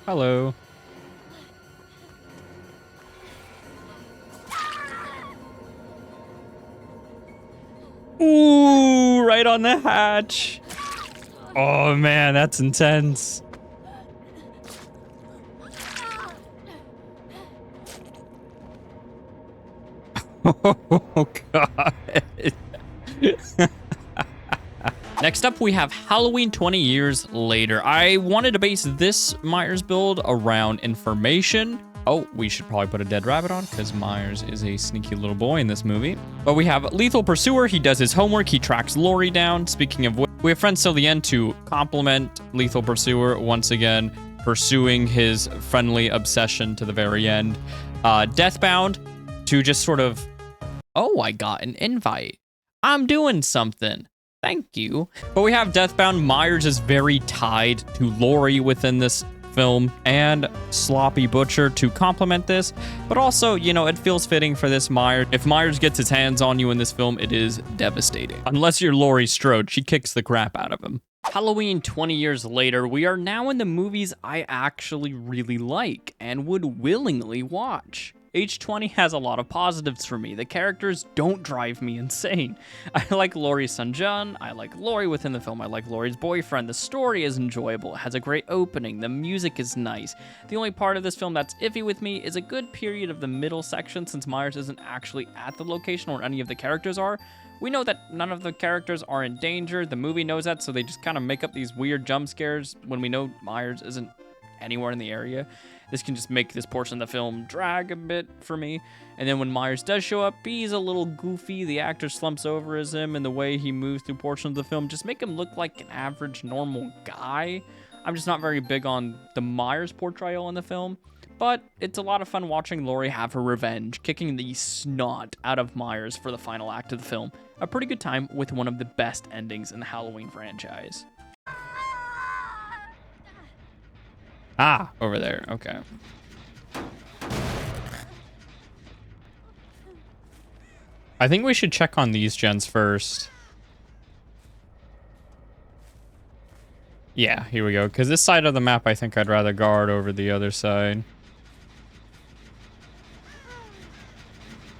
Hello. Ooh, right on the hatch. Oh man, that's intense. Oh god. Next up, we have Halloween 20 years later. I wanted to base this Myers build around information. Oh, we should probably put a dead rabbit on because Myers is a sneaky little boy in this movie. But we have Lethal Pursuer. He does his homework. He tracks Lori down. Speaking of which, we have friends till the end to compliment Lethal Pursuer once again, pursuing his friendly obsession to the very end. Deathbound to just sort of, oh, I got an invite. I'm doing something. Thank you. But we have Deathbound. Myers is very tied to Lori within this film, and Sloppy Butcher to complement this. But also, you know, it feels fitting for this Myers. If Myers gets his hands on you in this film, it is devastating. Unless you're Laurie Strode, she kicks the crap out of him. Halloween 20 years later, we are now in the movies I actually really like and would willingly watch. H20 has a lot of positives for me. The characters don't drive me insane. I like Laurie's son John, I like Laurie within the film, I like Laurie's boyfriend. The story is enjoyable, it has a great opening, the music is nice. The only part of this film that's iffy with me is a good period of the middle section since Myers isn't actually at the location where any of the characters are. We know that none of the characters are in danger, the movie knows that, so they just kind of make up these weird jump scares when we know Myers isn't anywhere in the area. This can just make this portion of the film drag a bit for me. And then when Myers does show up, he's a little goofy. The actor slumps over as him, and the way he moves through portions of the film just make him look like an average, normal guy. I'm just not very big on the Myers portrayal in the film, but it's a lot of fun watching Laurie have her revenge, kicking the snot out of Myers for the final act of the film. A pretty good time with one of the best endings in the Halloween franchise. Ah, over there. Okay. I think we should check on these gens first. Yeah, here we go. Because this side of the map, I think I'd rather guard over the other side.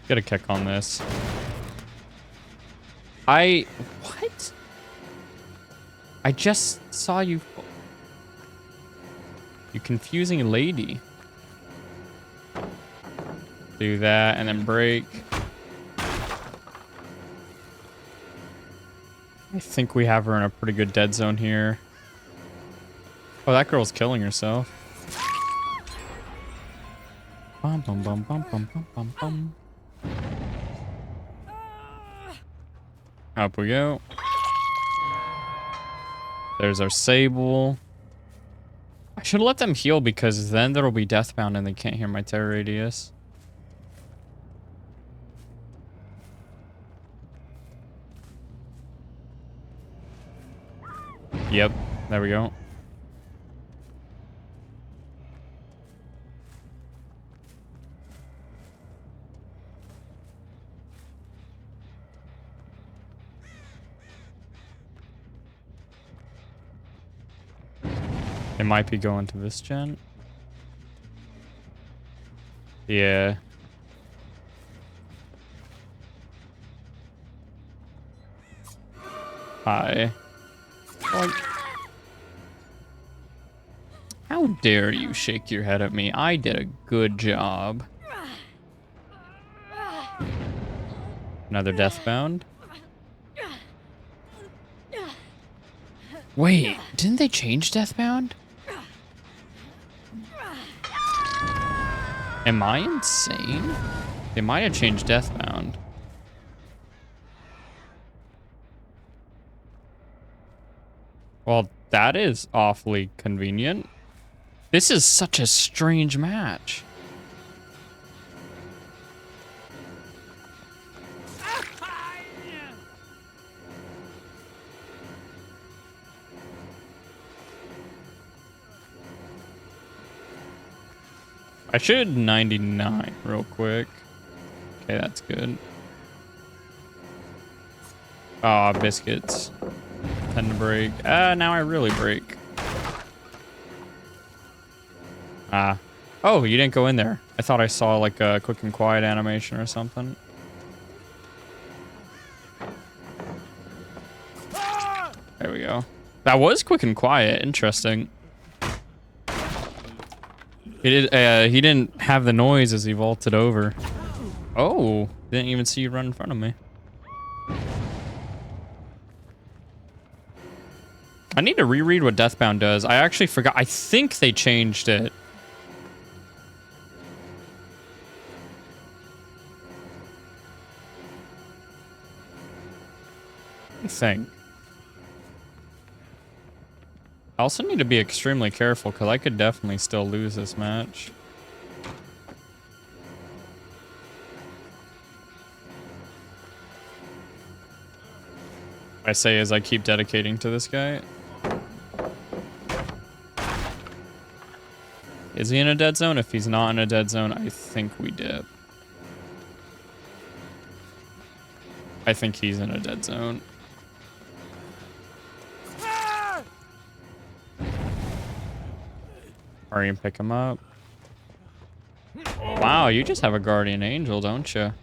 Get a kick on this. What? I just saw you... You confusing lady. Do that and then break. I think we have her in a pretty good dead zone here. Oh, that girl's killing herself. Bum, bum, bum, bum, bum, bum, bum, bum. Up we go. There's our Sable. I should let them heal because then there'll be Deathbound and they can't hear my terror radius. Yep, there we go. It might be going to this gen. Yeah. Hi. Like, how dare you shake your head at me? I did a good job. Another Deathbound. Wait, didn't they change Deathbound? Am I insane? They might have changed Deathbound. Well, that is awfully convenient. This is such a strange match. I should 99 real quick. Okay, that's good. Ah, biscuits. Tend to break. Now I really break. Ah. Oh, you didn't go in there. I thought I saw like a quick and quiet animation or something. There we go. That was quick and quiet. Interesting. He didn't have the noise as he vaulted over. Oh, didn't even see you run in front of me. I need to reread what Deathbound does. I actually forgot. I think they changed it. I think. I also need to be extremely careful because I could definitely still lose this match. I say as I keep dedicating to this guy. Is he in a dead zone? If he's not in a dead zone, I think we dip. I think he's in a dead zone. Hurry and pick him up. Wow, Wow, you just have a guardian angel, don't you?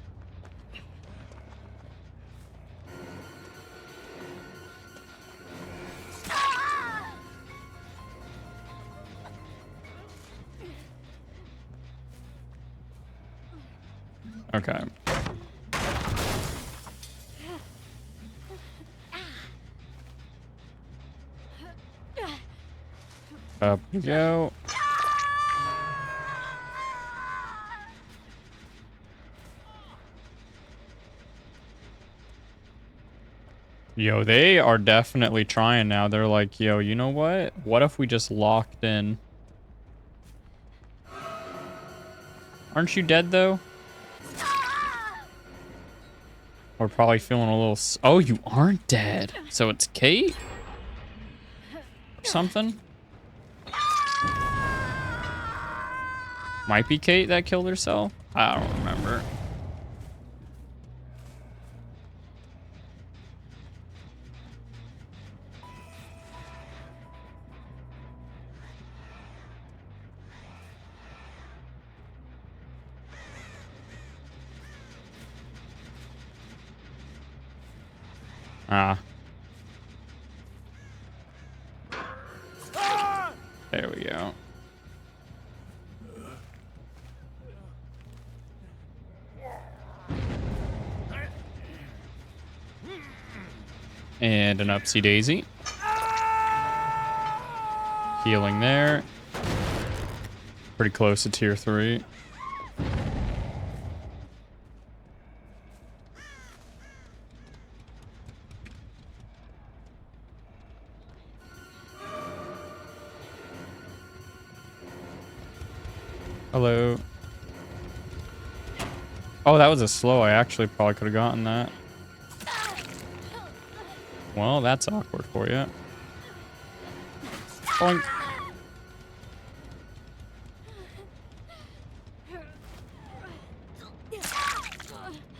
Okay. Up we go. Yo, they are definitely trying now. They're like, yo, you know what? What if we just locked in? Aren't you dead, though? We're probably feeling a little... Oh, you aren't dead. So it's Kate? Or something? Might be Kate that killed herself? I don't remember. Ah. There we go. And an upsy daisy. Healing there. Pretty close to tier 3. Hello. Oh, that was a slow. I actually probably could have gotten that. Well, that's awkward for you. Boink.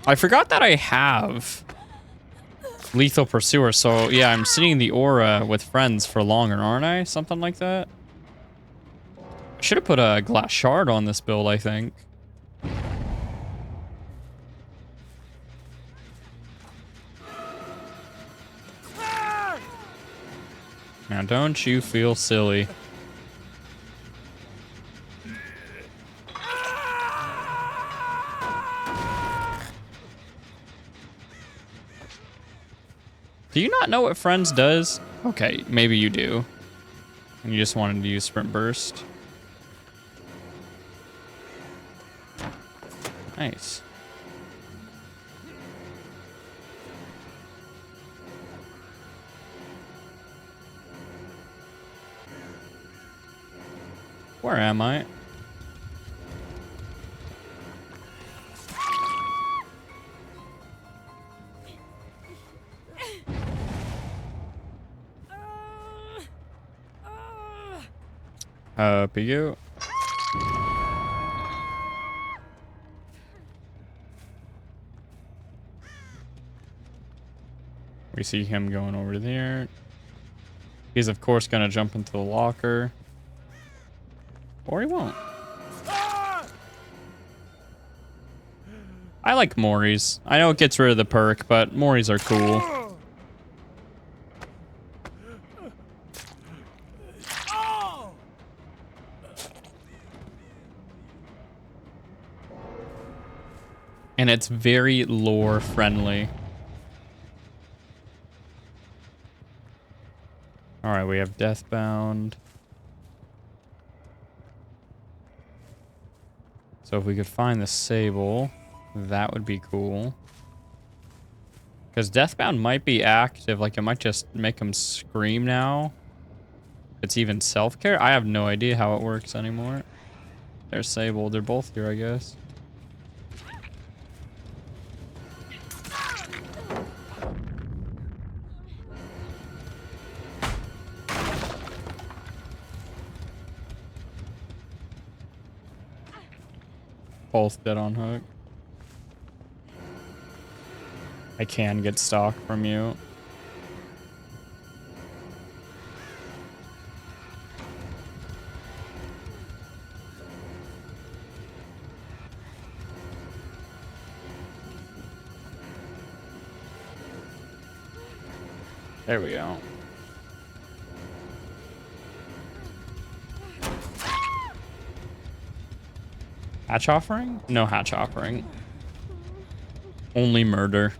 I forgot that I have Lethal Pursuer, so yeah, I'm seeing the aura with friends for longer, aren't I? Something like that. I should have put a glass shard on this build, I think. Now, don't you feel silly. Do you not know what Friends does? Okay, maybe you do. And you just wanted to use Sprint Burst. Nice. Where am I? Up you go. We see him going over there. He's of course gonna jump into the locker. Or he won't. I like Moris. I know it gets rid of the perk, but Moris are cool. And it's very lore friendly. Alright, we have Deathbound. So if we could find the Sable, that would be cool. Because Deathbound might be active, like it might just make him scream now. It's even self-care? I have no idea how it works anymore. There's Sable, they're both here, I guess. Both dead on hook. I can get stock from you. There we go. Hatch offering? No hatch offering. Only murder.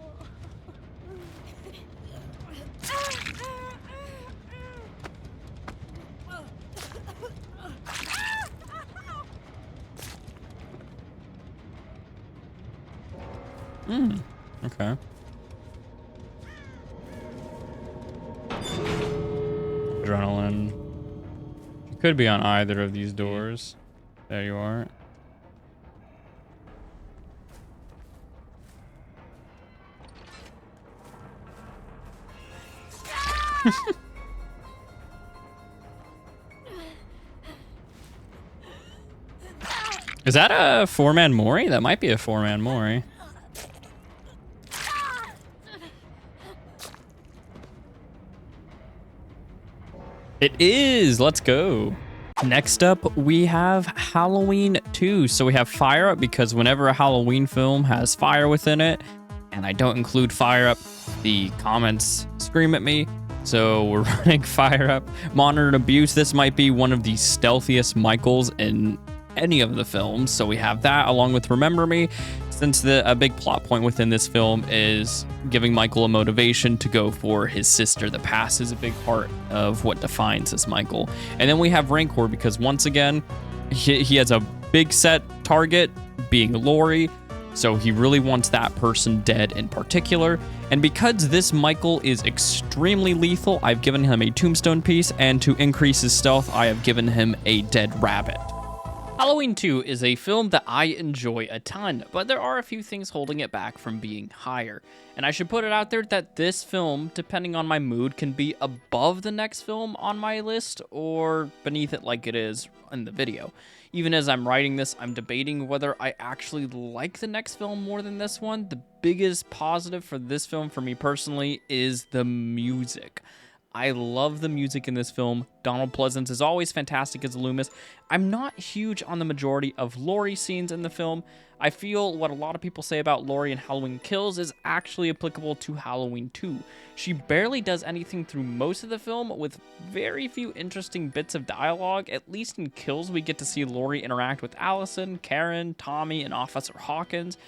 Okay. Adrenaline. You could be on either of these doors. There you are. Is that a four-man Mori? That might be a four-man Mori. It is. Let's go. Next up, we have Halloween 2. So we have Fire Up because whenever a Halloween film has fire within it, and I don't include Fire Up, the comments scream at me. So we're running Fire Up. Monitor and Abuse. This might be one of the stealthiest Michaels in any of the films. So we have that along with Remember Me, since a big plot point within this film is giving Michael a motivation to go for his sister. The past is a big part of what defines this Michael. And then we have Rancor because once again, he has a big set target being Laurie. So he really wants that person dead in particular. And because this Michael is extremely lethal, I've given him a tombstone piece, and to increase his stealth, I have given him a dead rabbit. Halloween 2 is a film that I enjoy a ton, but there are a few things holding it back from being higher. And I should put it out there that this film, depending on my mood, can be above the next film on my list or beneath it like it is in the video. Even as I'm writing this, I'm debating whether I actually like the next film more than this one. The biggest positive for this film for me personally is the music. I love the music in this film. Donald Pleasance is always fantastic as Loomis. I'm not huge on the majority of Laurie scenes in the film. I feel what a lot of people say about Laurie in Halloween Kills is actually applicable to Halloween 2. She barely does anything through most of the film, with very few interesting bits of dialogue. At least in Kills, we get to see Laurie interact with Allison, Karen, Tommy, and Officer Hawkins.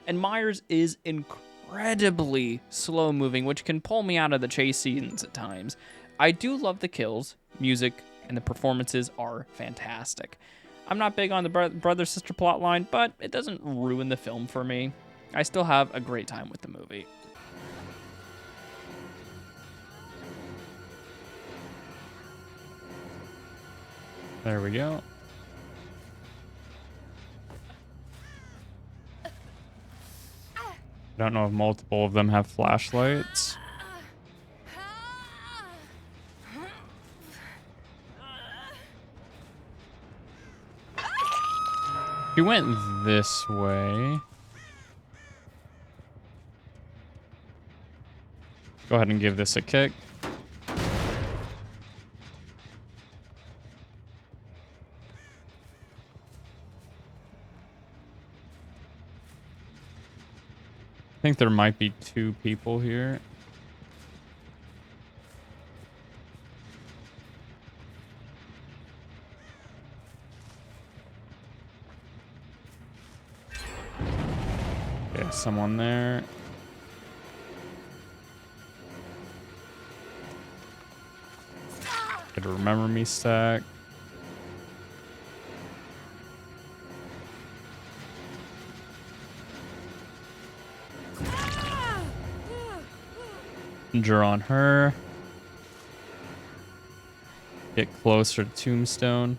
And Myers is incredibly slow moving, which can pull me out of the chase scenes at times. I do love the kills, music, and the performances are fantastic. I'm not big on the brother-sister plotline, but it doesn't ruin the film for me. I still have a great time with the movie. There we go. I don't know if multiple of them have flashlights. He went this way. Go ahead and give this a kick. I think there might be two people here. Yeah, someone there. Get a Remember Me stack. Injure on her. Get closer to Tombstone.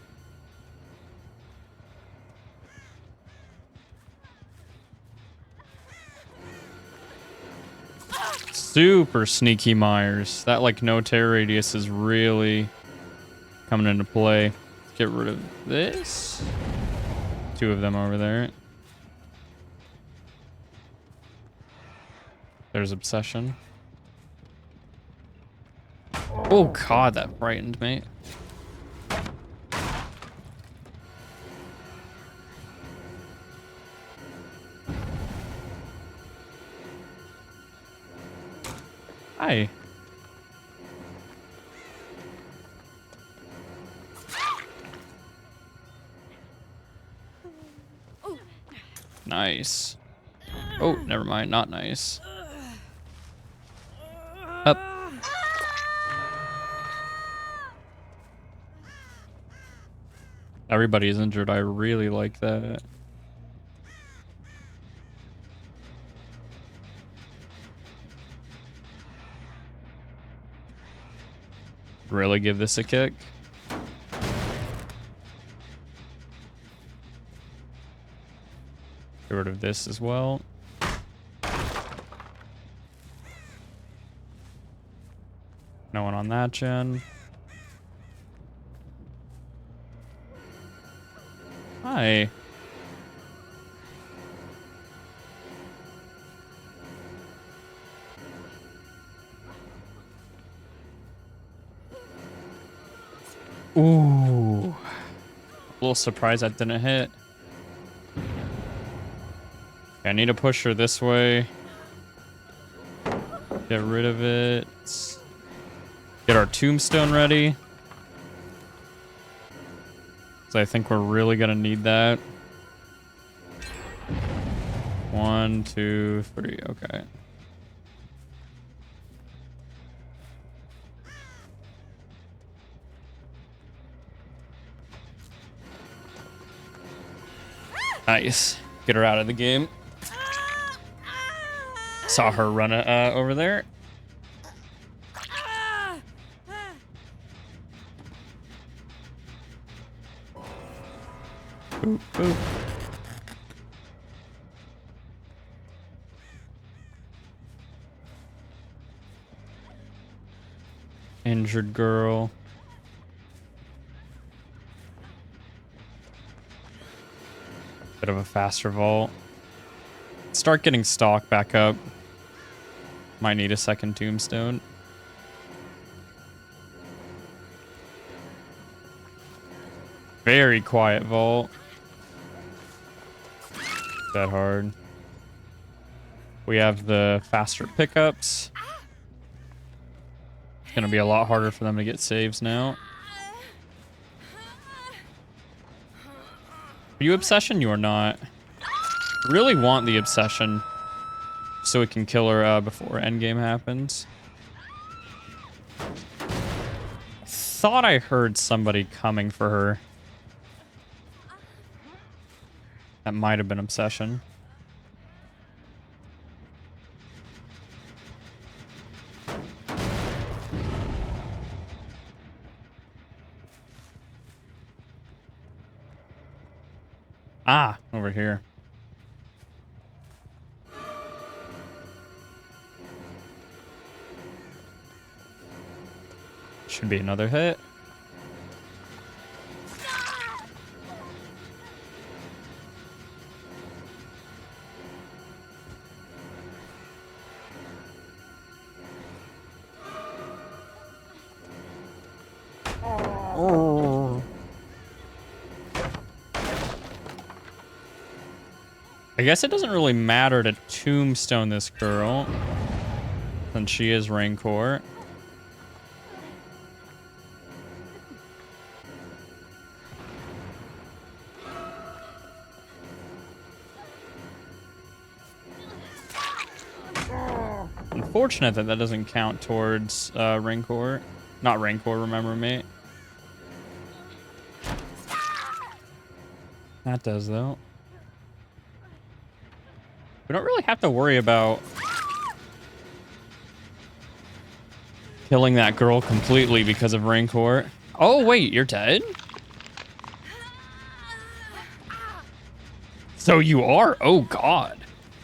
Super sneaky Myers. That like no tear radius is really coming into play. Get rid of this. Two of them over there. There's Obsession. Oh god, that frightened me. Hi. Nice. Oh, never mind. Not nice. Up. Everybody's injured. I really like that. Really give this a kick. Get rid of this as well. No one on that gen. Hi. Ooh. A little surprised that didn't hit. Okay, I need to push her this way. Get rid of it. Get our tombstone ready. So I think we're really gonna need that. 1, 2, 3. Okay. Nice. Get her out of the game. Saw her run over there. Boop, boop. Injured girl. Bit of a faster vault. Start getting stock back up. Might need a second tombstone. Very quiet vault. That hard. We have the faster pickups. It's gonna be a lot harder for them to get saves now. Are you obsession? You are not. Really want the obsession so we can kill her before endgame happens. Thought I heard somebody coming for her. That might have been obsession. Ah, over here. Should be another hit. I guess it doesn't really matter to tombstone this girl, since she is Rancor. Unfortunate that that doesn't count towards Rancor. Not Rancor, remember me. That does, though. We don't really have to worry about killing that girl completely because of Rancor. Oh, wait, you're dead? So you are? Oh, God.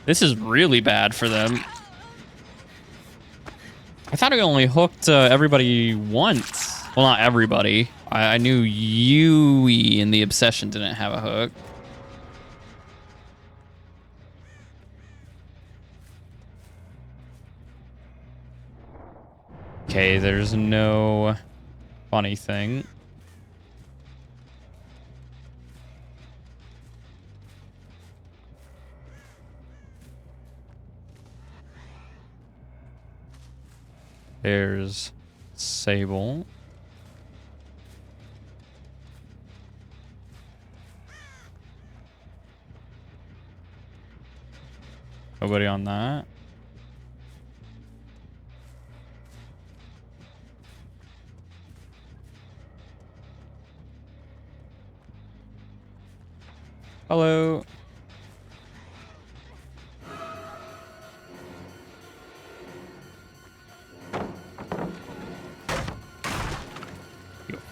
This is really bad for them. I thought I only hooked everybody once. Well, not everybody. I knew Yui and the Obsession didn't have a hook. Okay, there's no funny thing. There's Sable. Nobody on that. Hello.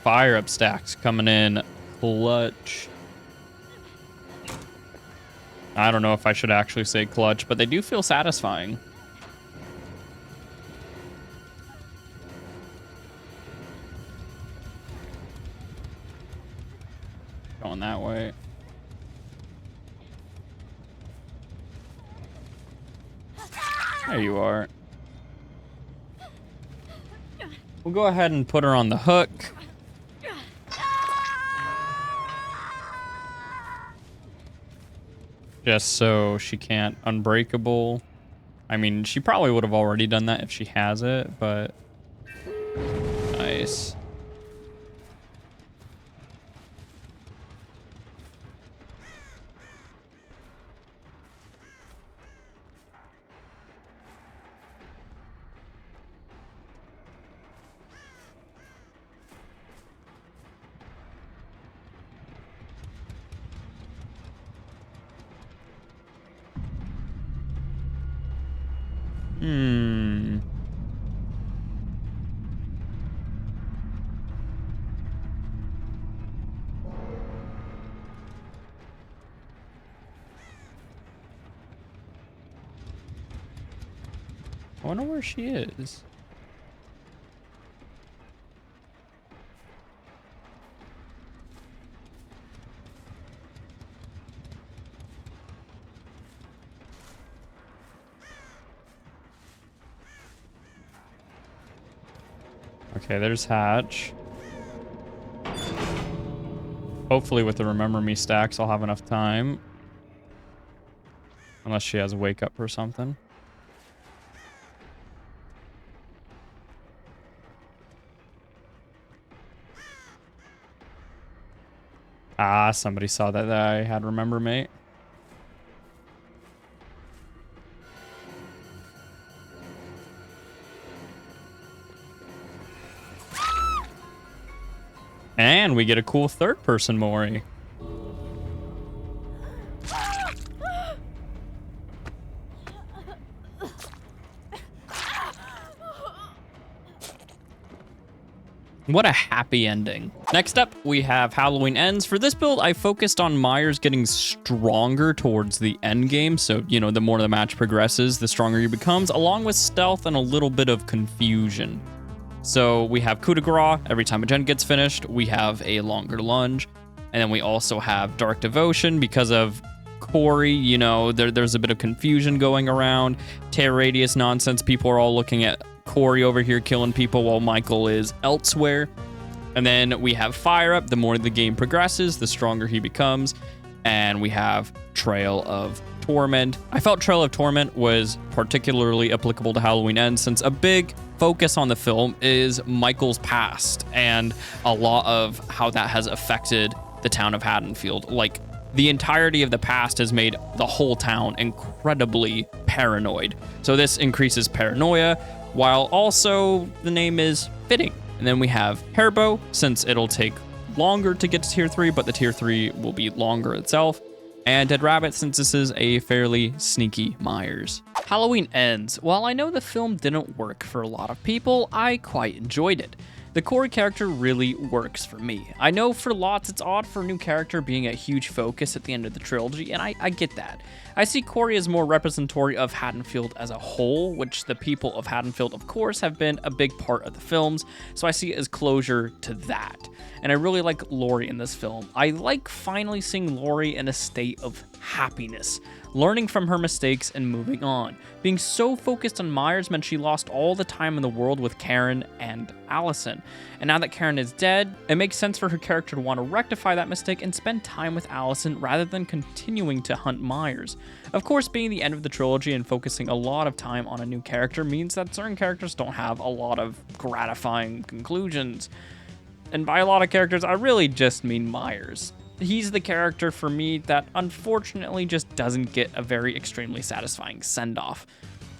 Fire up stacks coming in clutch. I don't know if I should actually say clutch, but they do feel satisfying. Going that way. There you are. We'll go ahead and put her on the hook. Just so she can't unbreakable. I mean, she probably would have already done that if she has it, but nice. I wonder where she is. Okay, there's Hatch. Hopefully with the Remember Me stacks, I'll have enough time. Unless she has a wake up or something. Ah, somebody saw that I had Remember Me. And we get a cool third-person Mori. What a happy ending. Next up, we have Halloween Ends. For this build, I focused on Myers getting stronger towards the end game. So, you know, the more the match progresses, the stronger he becomes, along with stealth and a little bit of confusion. So we have coup de grace. Every time a gen gets finished, we have a longer lunge. And then we also have Dark Devotion because of Corey. You know, there's a bit of confusion going around. Tear Radius nonsense. People are all looking at Corey over here killing people while Michael is elsewhere. And then we have Fire Up. The more the game progresses, the stronger he becomes. And we have Trail of Torment. I felt Trail of Torment was particularly applicable to Halloween Ends since a big focus on the film is Michael's past and a lot of how that has affected the town of Haddonfield. Like, the entirety of the past has made the whole town incredibly paranoid. So this increases paranoia, while also the name is fitting. And then we have Hairbow, since it'll take longer to get to tier 3, but the tier 3 will be longer itself. And Dead Rabbit, since this is a fairly sneaky Myers. Halloween Ends. While I know the film didn't work for a lot of people, I quite enjoyed it. The Corey character really works for me. I know for lots it's odd for a new character being a huge focus at the end of the trilogy, and I get that. I see Corey as more representatory of Haddonfield as a whole, which the people of Haddonfield, of course, have been a big part of the films, so I see it as closure to that. And I really like Laurie in this film. I like finally seeing Laurie in a state of happiness, learning from her mistakes and moving on. Being so focused on Myers meant she lost all the time in the world with Karen and Allison. And now that Karen is dead, it makes sense for her character to want to rectify that mistake and spend time with Allison rather than continuing to hunt Myers. Of course, being the end of the trilogy and focusing a lot of time on a new character means that certain characters don't have a lot of gratifying conclusions. And by a lot of characters, I really just mean Myers. he's the character for me that unfortunately just doesn't get a very extremely satisfying send-off,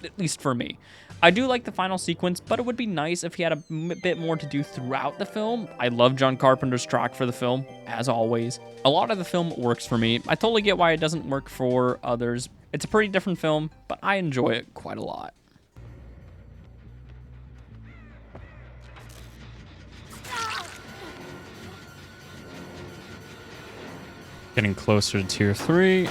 at least for me. I do like the final sequence, but it would be nice if he had a bit more to do throughout the film. I love John Carpenter's track for the film, as always. A lot of the film works for me. I totally get why it doesn't work for others. It's a pretty different film, but I enjoy it quite a lot. Getting closer to tier 3.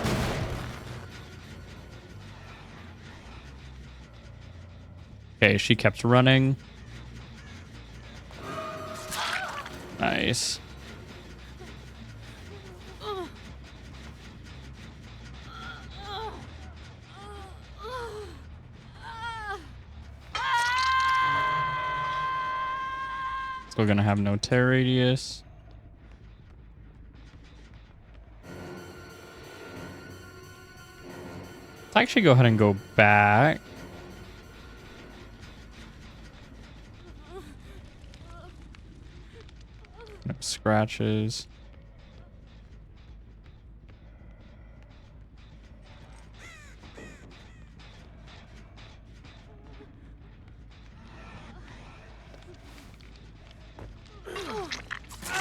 Okay, she kept running. Nice. Still gonna have no tear radius. Let's actually go ahead and go back. No scratches.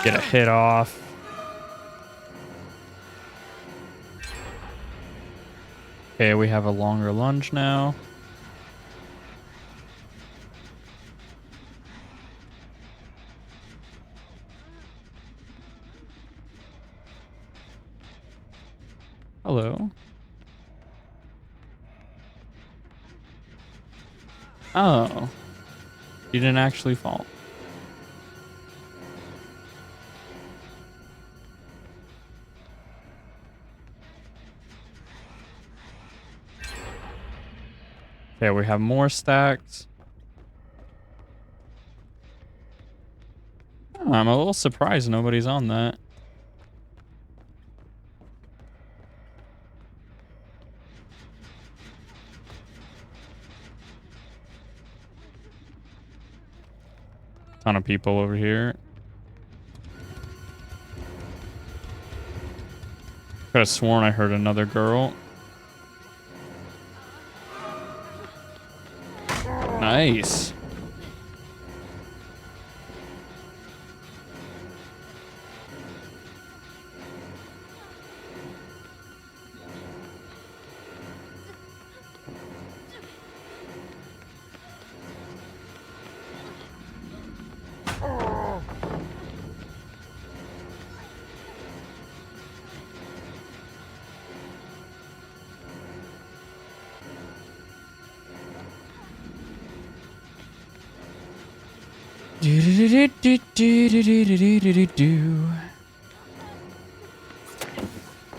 Get a hit off. Okay, we have a longer lunge now. Hello. Oh. You didn't actually fall. Okay, we have more stacks. Oh, I'm a little surprised nobody's on that. Ton of people over here. Could have sworn I heard another girl. Nice.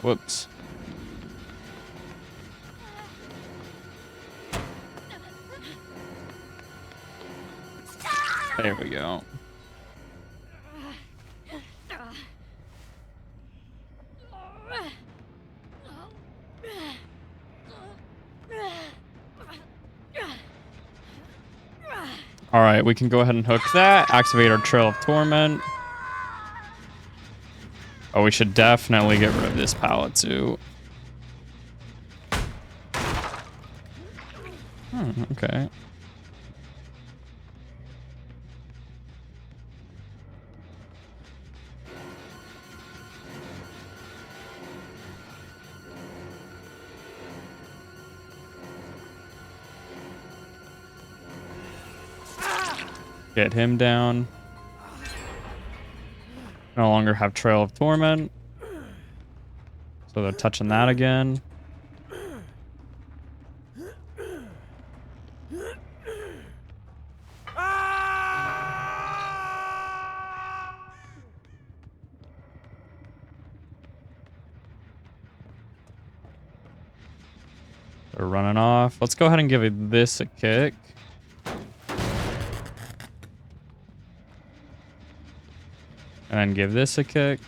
Whoops. There we go. All right, we can go ahead and hook that. Activate our Trail of Torment. Oh, we should definitely get rid of this pallet too. Okay. Get him down. No longer have Trail of Torment. So they're touching that again. They're running off. Let's go ahead and give this a kick. And then give this a kick.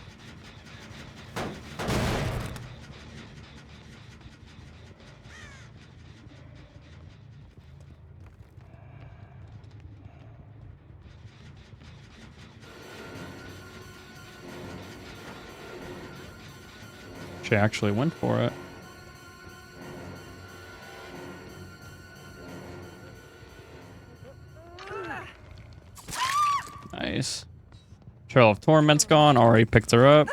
She actually went for it. Nice. Trail of Torment's gone. Already picked her up.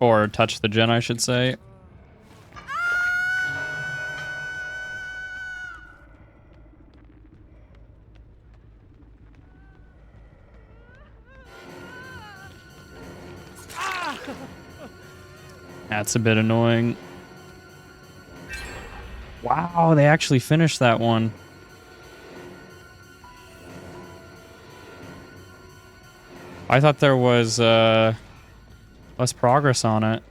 Or touched the gen, I should say. That's a bit annoying. Wow, they actually finished that one. I thought there was less progress on it.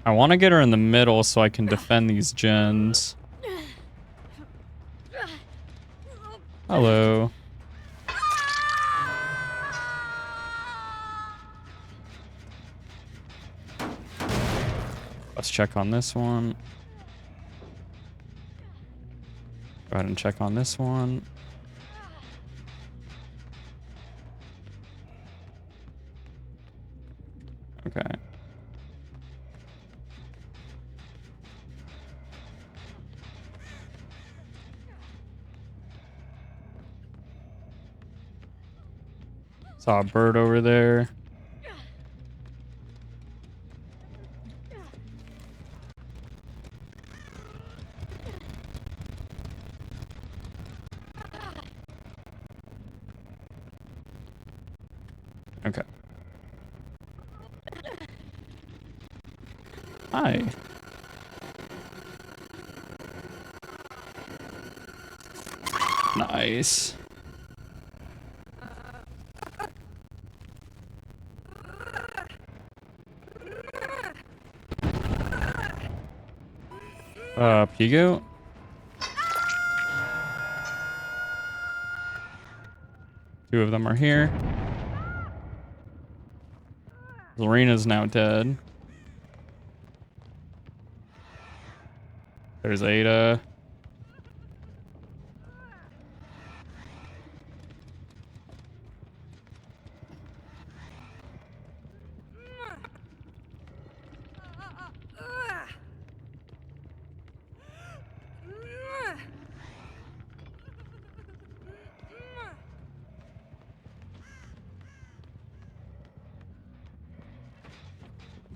I want to get her in the middle so I can defend these gens. Hello. Let's check on this one. Go ahead and check on this one. Okay. Saw a bird over there. Okay. Hi. Nice. Pigo? Two of them are here. Lorena's now dead. There's Ada.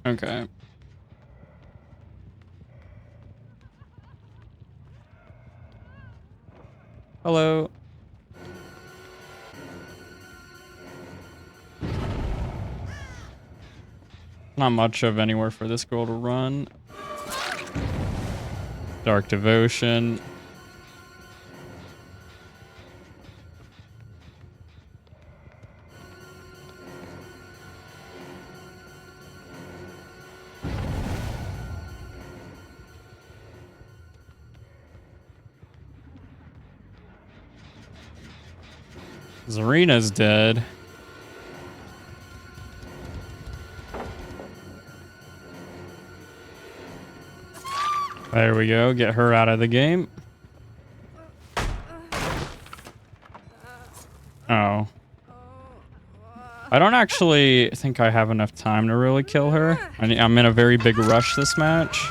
Okay. Hello. Not much of anywhere for this girl to run. Dark Devotion. Zarina's dead. There we go. Get her out of the game. Oh. I don't actually think I have enough time to really kill her. I'm in a very big rush this match.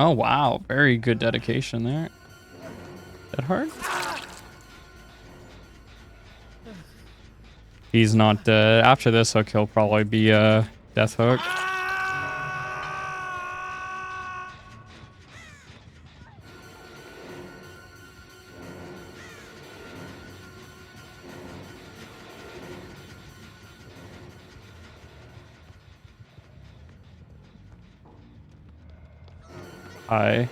Oh, wow. Very good dedication there. That hard? He's not dead. After this hook, he'll probably be a death hook. Hi.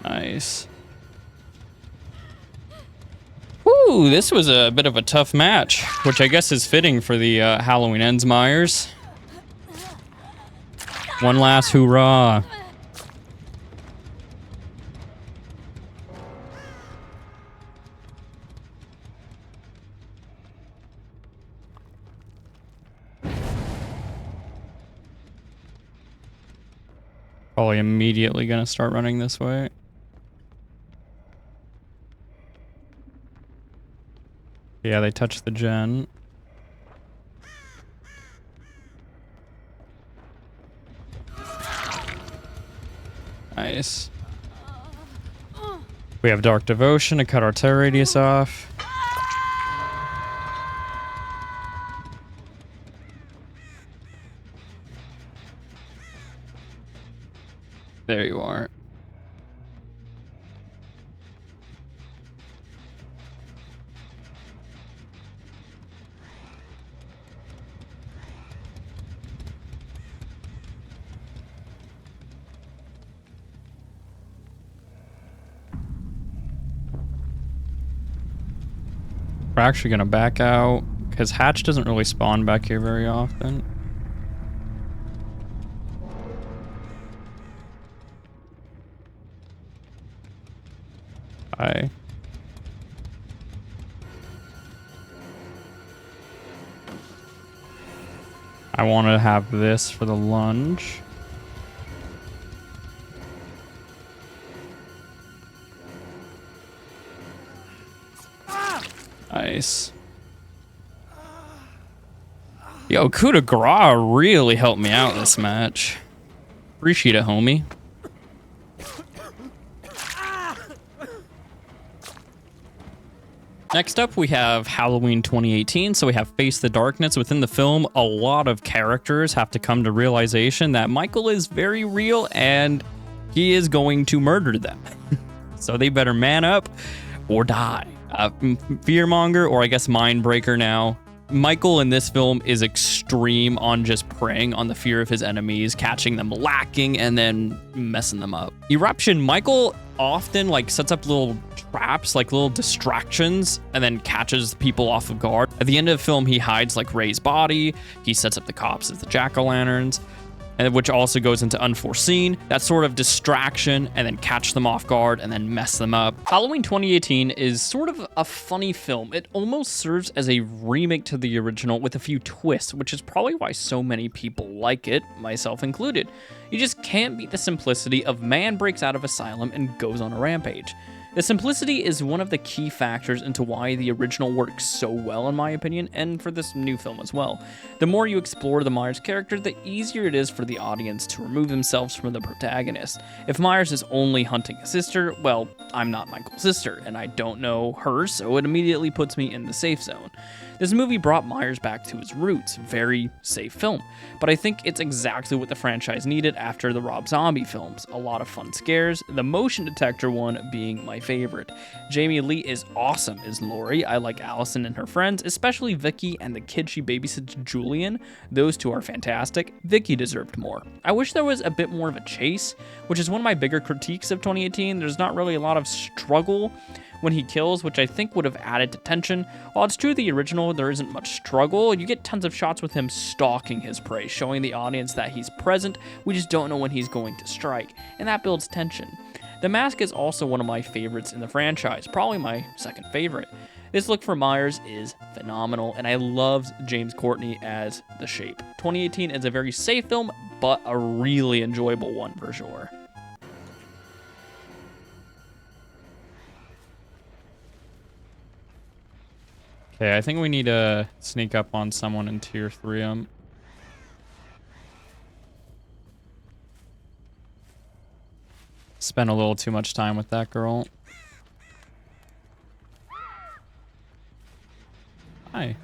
Nice. Woo, this was a bit of a tough match, which I guess is fitting for the Halloween Ends Myers. One last hoorah. Probably immediately gonna start running this way. Yeah, they touched the gen. Nice. We have Dark Devotion to cut our tear radius off. There you are. We're actually gonna back out because Hatch doesn't really spawn back here very often. I want to have this for the lunge. Nice. Yo, coup de grace really helped me out this match. Appreciate it, homie. Next up, we have Halloween 2018. So we have Face the Darkness. Within the film, a lot of characters have to come to realization that Michael is very real and he is going to murder them. So they better man up or die. Fearmonger, or I guess Mindbreaker now. Michael in this film is extreme on just preying on the fear of his enemies, catching them lacking, and then messing them up. Eruption, Michael often sets up little traps, little distractions, and then catches people off of guard. At the end of the film, he hides Ray's body. He sets up the cops as the jack-o'-lanterns, and which also goes into unforeseen, that sort of distraction, and then catch them off guard and then mess them up. Halloween 2018 is sort of a funny film. It almost serves as a remake to the original with a few twists, which is probably why so many people like it, myself included. You just can't beat the simplicity of man breaks out of asylum and goes on a rampage. The simplicity is one of the key factors into why the original works so well, in my opinion, and for this new film as well. The more you explore the Myers character, the easier it is for the audience to remove themselves from the protagonist. If Myers is only hunting a sister, well, I'm not Michael's sister, and I don't know her, so it immediately puts me in the safe zone. This movie brought Myers back to his roots, very safe film, but I think it's exactly what the franchise needed after the Rob Zombie films. A lot of fun scares, the motion detector one being my favorite. Jamie Lee is awesome as Laurie. I like Allison and her friends, especially Vicky and the kid she babysits, Julian. Those two are fantastic. Vicky deserved more. I wish there was a bit more of a chase, which is one of my bigger critiques of 2018. There's not really a lot of struggle when he kills, which I think would have added to tension. While it's true the original, there isn't much struggle. You get tons of shots with him stalking his prey, showing the audience that he's present. We just don't know when he's going to strike, and that builds tension. The Mask is also one of my favorites in the franchise, probably my second favorite. This look for Myers is phenomenal, and I loved James Courtney as the Shape. 2018 is a very safe film, but a really enjoyable one for sure. Okay, I think we need to sneak up on someone in tier 3. Spent a little too much time with that girl. Hi.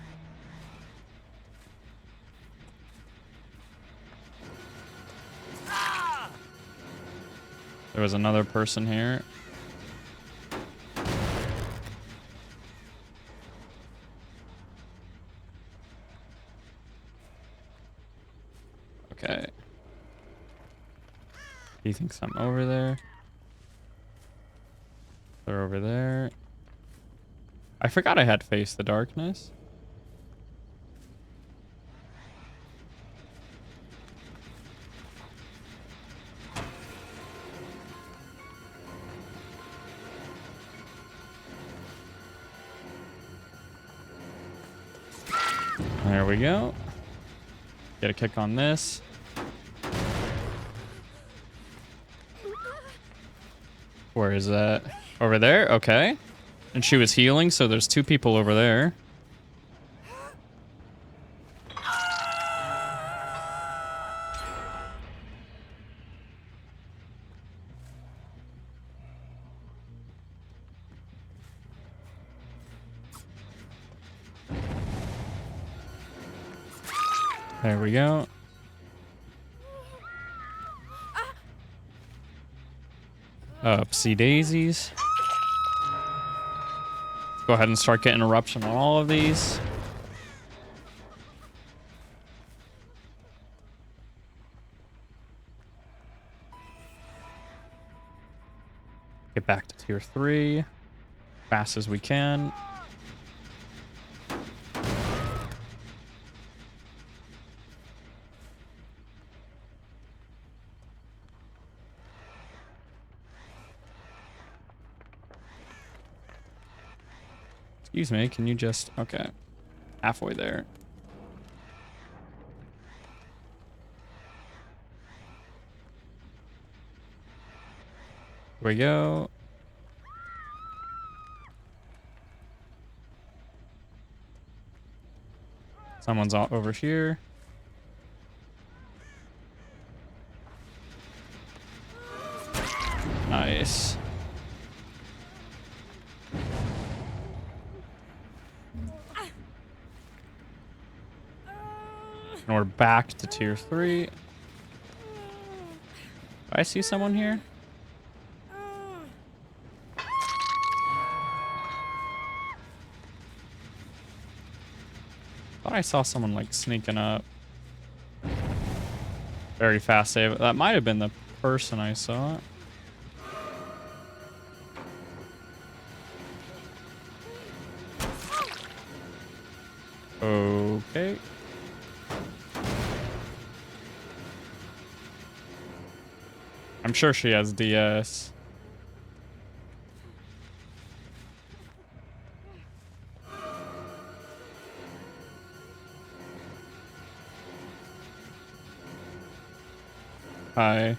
There was another person here. Okay. He thinks I'm over there. They're over there. I forgot I had Face the Darkness. There we go. Get a kick on this. Where is that? Over there? Okay. And she was healing, so there's 2 people over there. There we go. Upsy daisies. Let's go ahead and start getting eruption on all of these. Get back to tier 3. Fast as we can. Excuse me, can you just... Okay. Halfway there. Here we go. Someone's all over here. Nice. And we're back to tier 3. Do I see someone here? Thought I saw someone like sneaking up. Very fast save. That might have been the person I saw. Okay. I'm sure she has DS. Hi.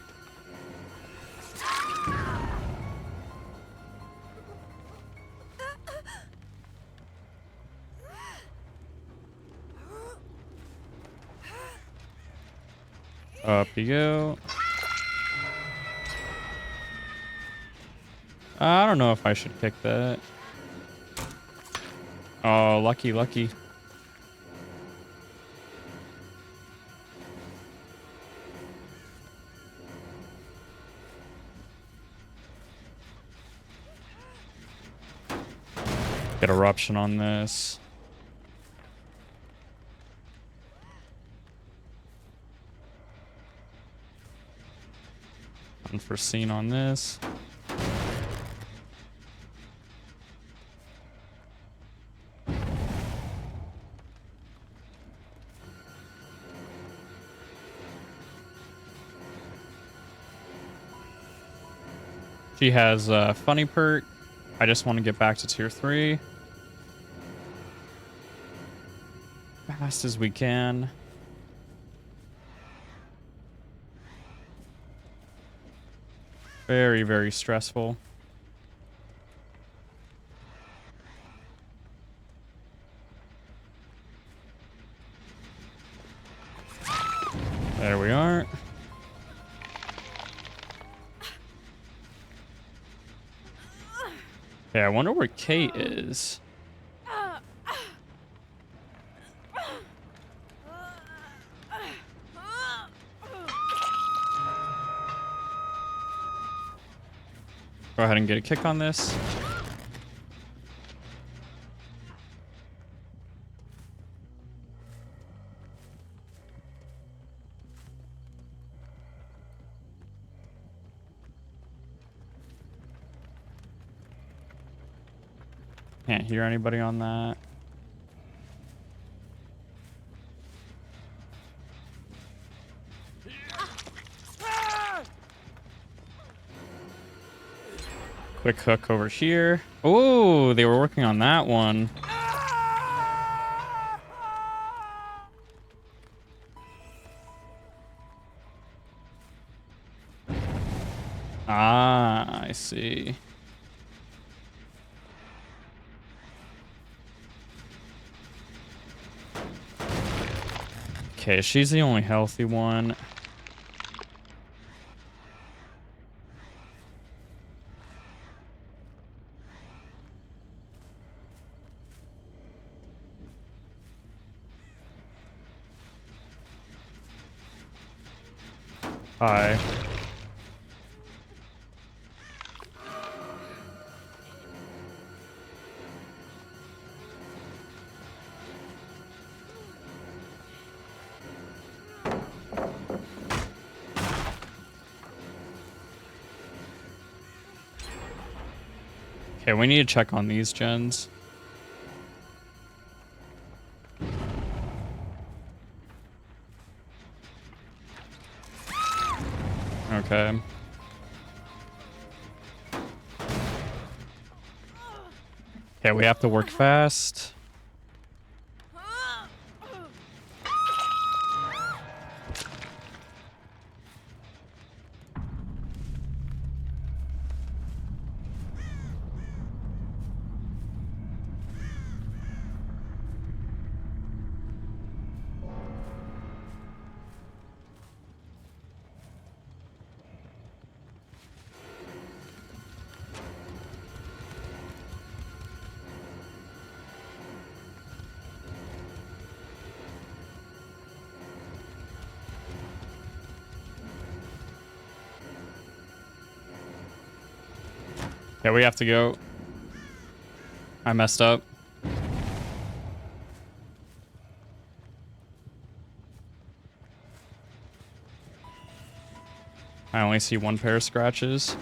Up you go. I don't know if I should pick that. Oh, lucky, lucky. Get eruption on this. Unforeseen on this. She has a funny perk. I just want to get back to tier 3. Fast as we can. Very, very stressful. There we are. Okay, I wonder where Kate is. Go ahead and get a kick on this. Can't hear anybody on that. Quick hook over here. Oh, they were working on that one. Ah, I see. Okay, she's the only healthy one. Hi. Okay, we need to check on these gens. Okay. Okay, we have to work fast. Yeah, we have to go. I messed up. I only see one pair of scratches.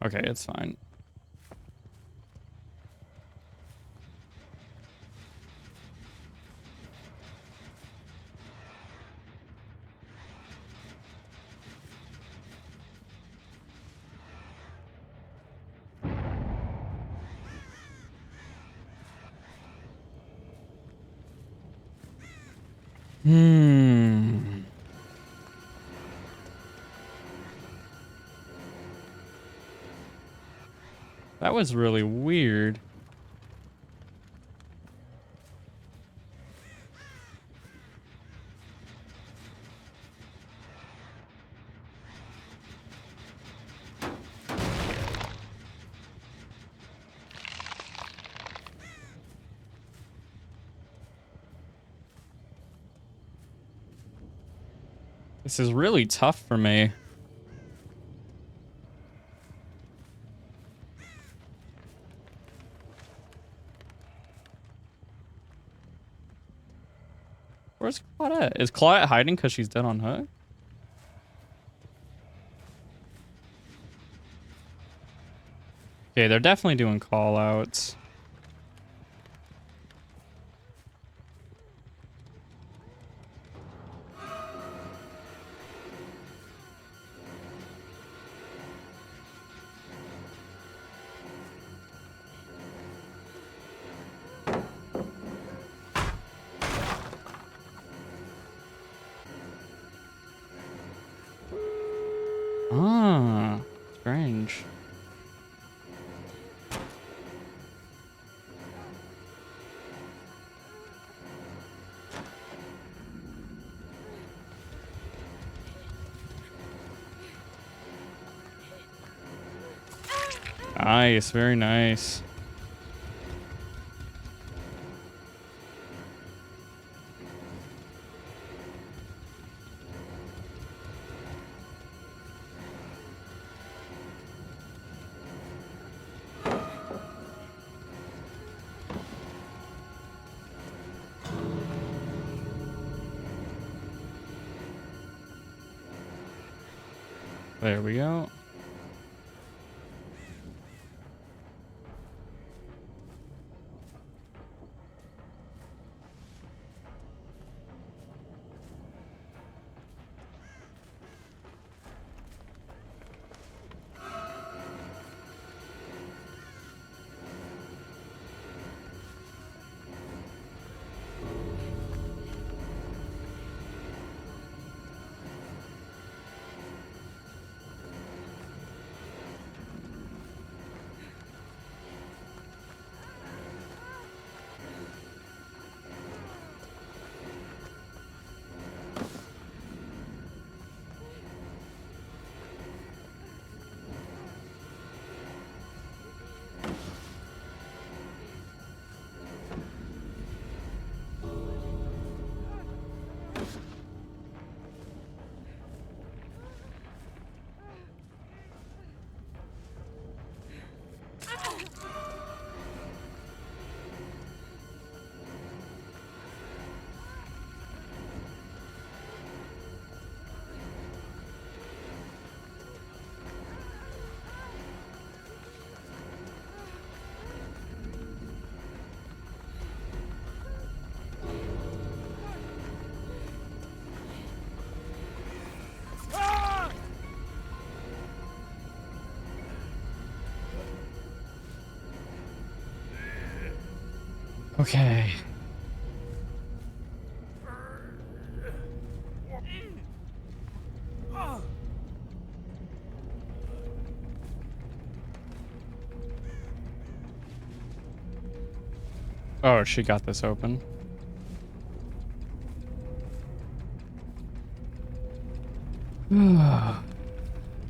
Okay, it's fine. That was really weird. This is really tough for me. Where's Claudette? Is Claudette hiding because she's dead on hook? Okay, they're definitely doing call outs. Ah, strange. Nice, very nice. There we go. Okay. Oh, she got this open.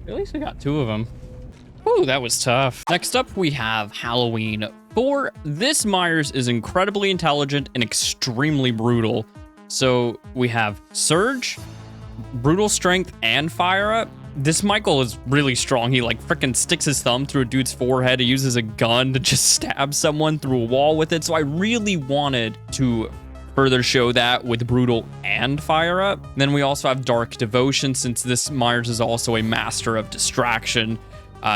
At least we got 2 of them. Ooh, that was tough. Next up, we have Halloween 4. This Myers is incredibly intelligent and extremely brutal. So we have Surge, brutal strength, and fire up. This Michael is really strong. He like freaking sticks his thumb through a dude's forehead. He uses a gun to just stab someone through a wall with it. So I really wanted to further show that with brutal and fire up. Then we also have Dark Devotion, since this Myers is also a master of distraction,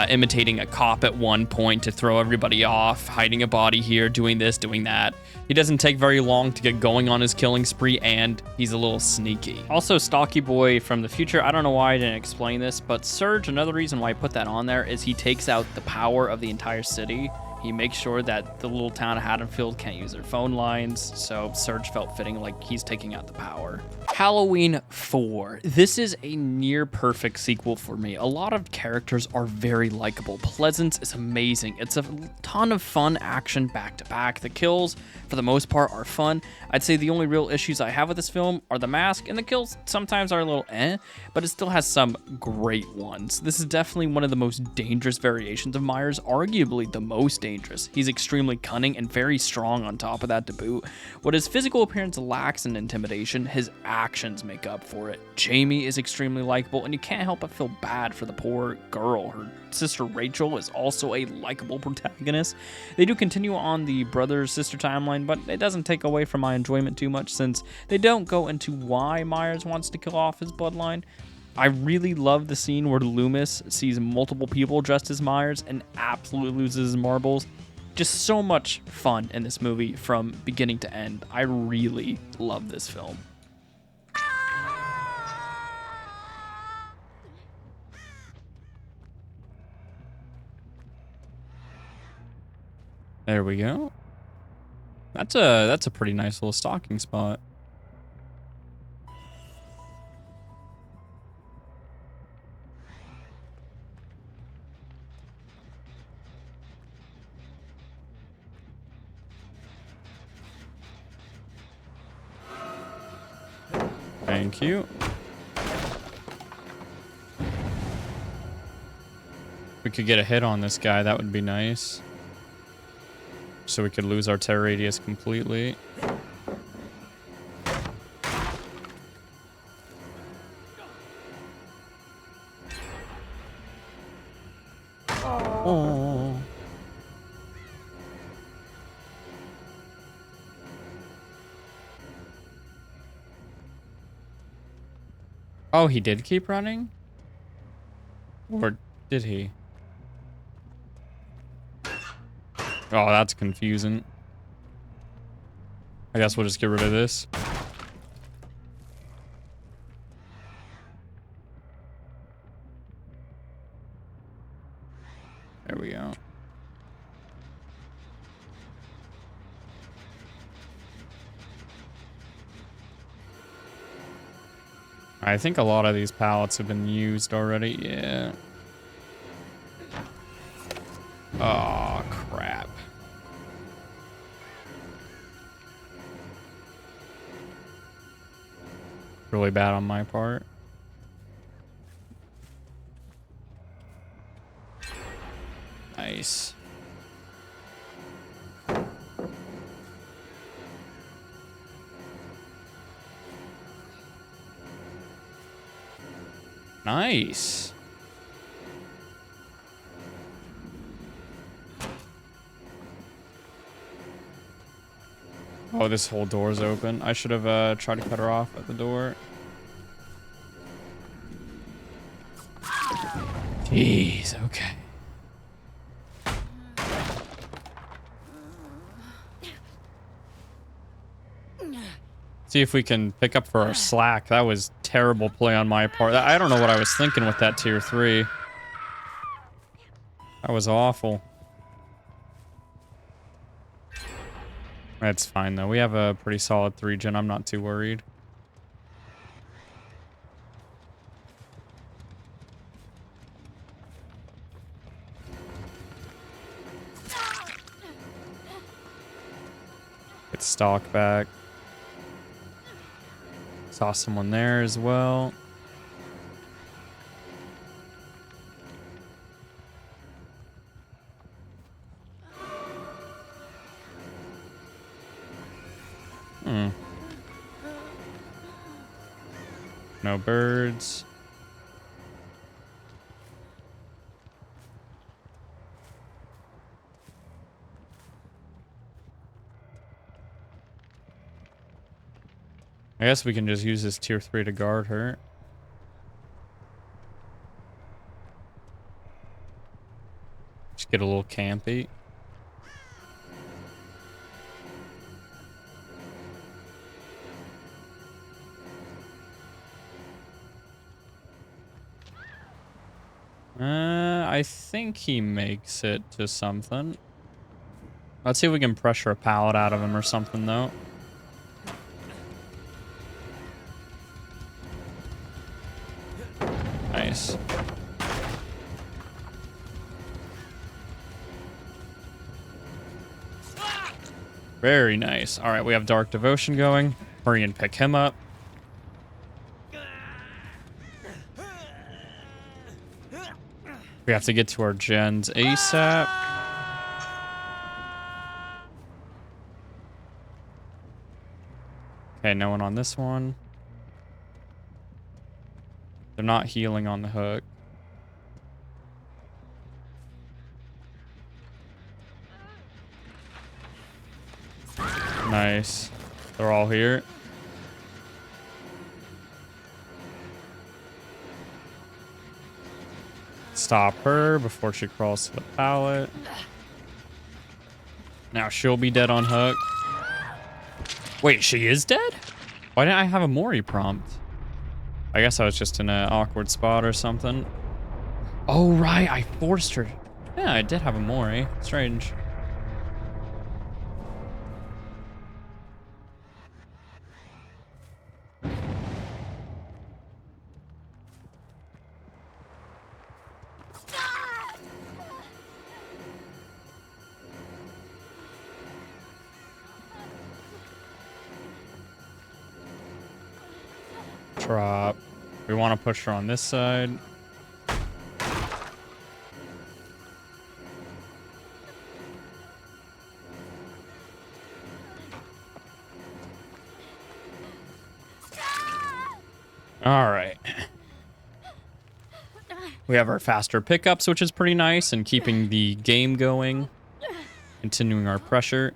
imitating a cop at one point to throw everybody off, hiding a body here, doing this, doing that. He doesn't take very long to get going on his killing spree, and he's a little sneaky. Also, Stalky Boy from the future. I don't know why I didn't explain this, but Surge, another reason why I put that on there is he takes out the power of the entire city. He makes sure that the little town of Haddonfield can't use their phone lines, so Surge felt fitting, like he's taking out the power. Halloween 4. This is a near perfect sequel for me. A lot of characters are very likable. Pleasance is amazing. It's a ton of fun action back to back. The kills, for the most part, are fun. I'd say the only real issues I have with this film are the mask, and the kills sometimes are a little but it still has some great ones. This is definitely one of the most dangerous variations of Myers, arguably the most dangerous. He's extremely cunning and very strong on top of that to boot. What his physical appearance lacks in intimidation, his actions make up for it. Jamie is extremely likable, and you can't help but feel bad for the poor girl. Her sister Rachel is also a likable protagonist. They do continue on the brother-sister timeline, but it doesn't take away from my enjoyment too much, since they don't go into why Myers wants to kill off his bloodline. I really love the scene where Loomis sees multiple people dressed as Myers and absolutely loses his marbles. Just so much fun in this movie from beginning to end. I really love this film. There we go. That's a pretty nice little stalking spot. Thank you. We could get a hit on this guy, that would be nice. So we could lose our terror radius completely. Oh. Oh, he did keep running? Or did he? Oh, that's confusing. I guess we'll just get rid of this. There we go. I think a lot of these pallets have been used already. Yeah. Oh, crap. Really bad on my part. Nice. Nice. Oh, this whole door's open. I should have tried to cut her off at the door. Jeez, okay. See if we can pick up for our slack. That was terrible play on my part. I don't know what I was thinking with that tier 3. That was awful. That's fine, though. We have a pretty solid 3 gen. I'm not too worried. Get stock back. Saw someone there as well. No birds. I guess we can just use this tier 3 to guard her. Just get a little campy. I think he makes it to something. Let's see if we can pressure a pallet out of him or something, though. Nice. Very nice. All right, we have Dark Devotion going. Hurry and pick him up. We have to get to our gens ASAP. Okay, no one on this one. They're not healing on the hook. Nice. They're all here. Stop her before she crawls to the pallet. Now she'll be dead on hook. Wait, she is dead? Why didn't I have a Mori prompt? I guess I was just in an awkward spot or something. Oh, right. I forced her. Yeah, I did have a Mori. Strange. Drop. We want to push her on this side. All right. We have our faster pickups, which is pretty nice, and keeping the game going. Continuing our pressure.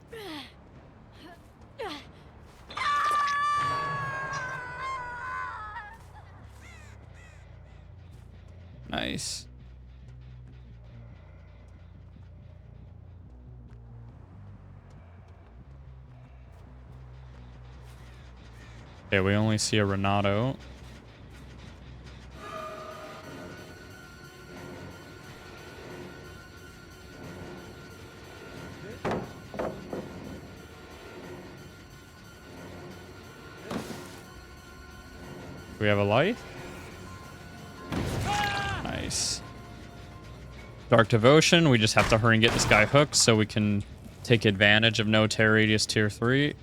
Nice. Okay, we only see a Renato. We have a light? Nice. Dark Devotion. We just have to hurry and get this guy hooked so we can take advantage of no tear radius tier 3.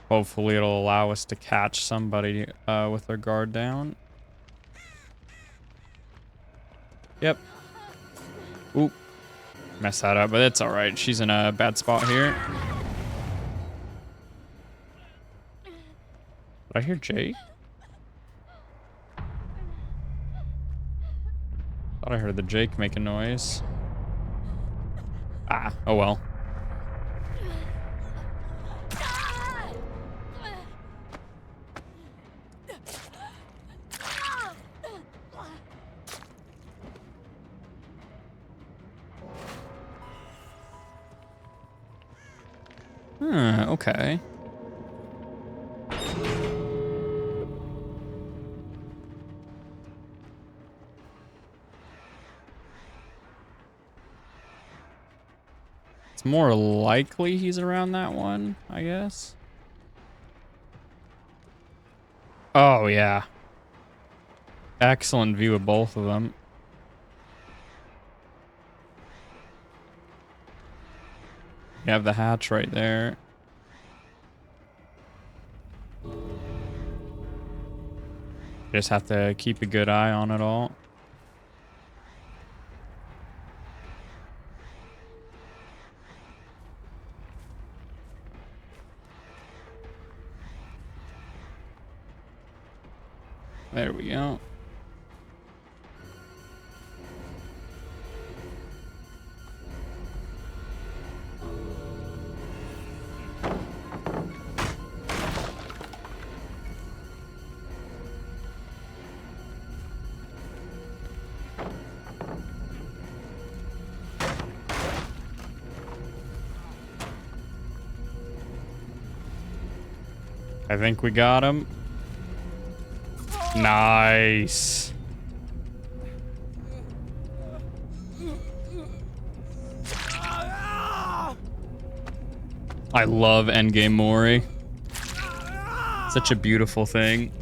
Hopefully it'll allow us to catch somebody with their guard down. Yep. Oop. Messed that up, but it's alright. She's in a bad spot here. Did I hear Jake? Thought I heard the Jake make a noise. Ah, oh well. Okay. It's more likely he's around that one, I guess. Oh, yeah. Excellent view of both of them. You have the hatch right there. Just have to keep a good eye on it all. There we go. I think we got him. Nice. I love Endgame Mori. Such a beautiful thing.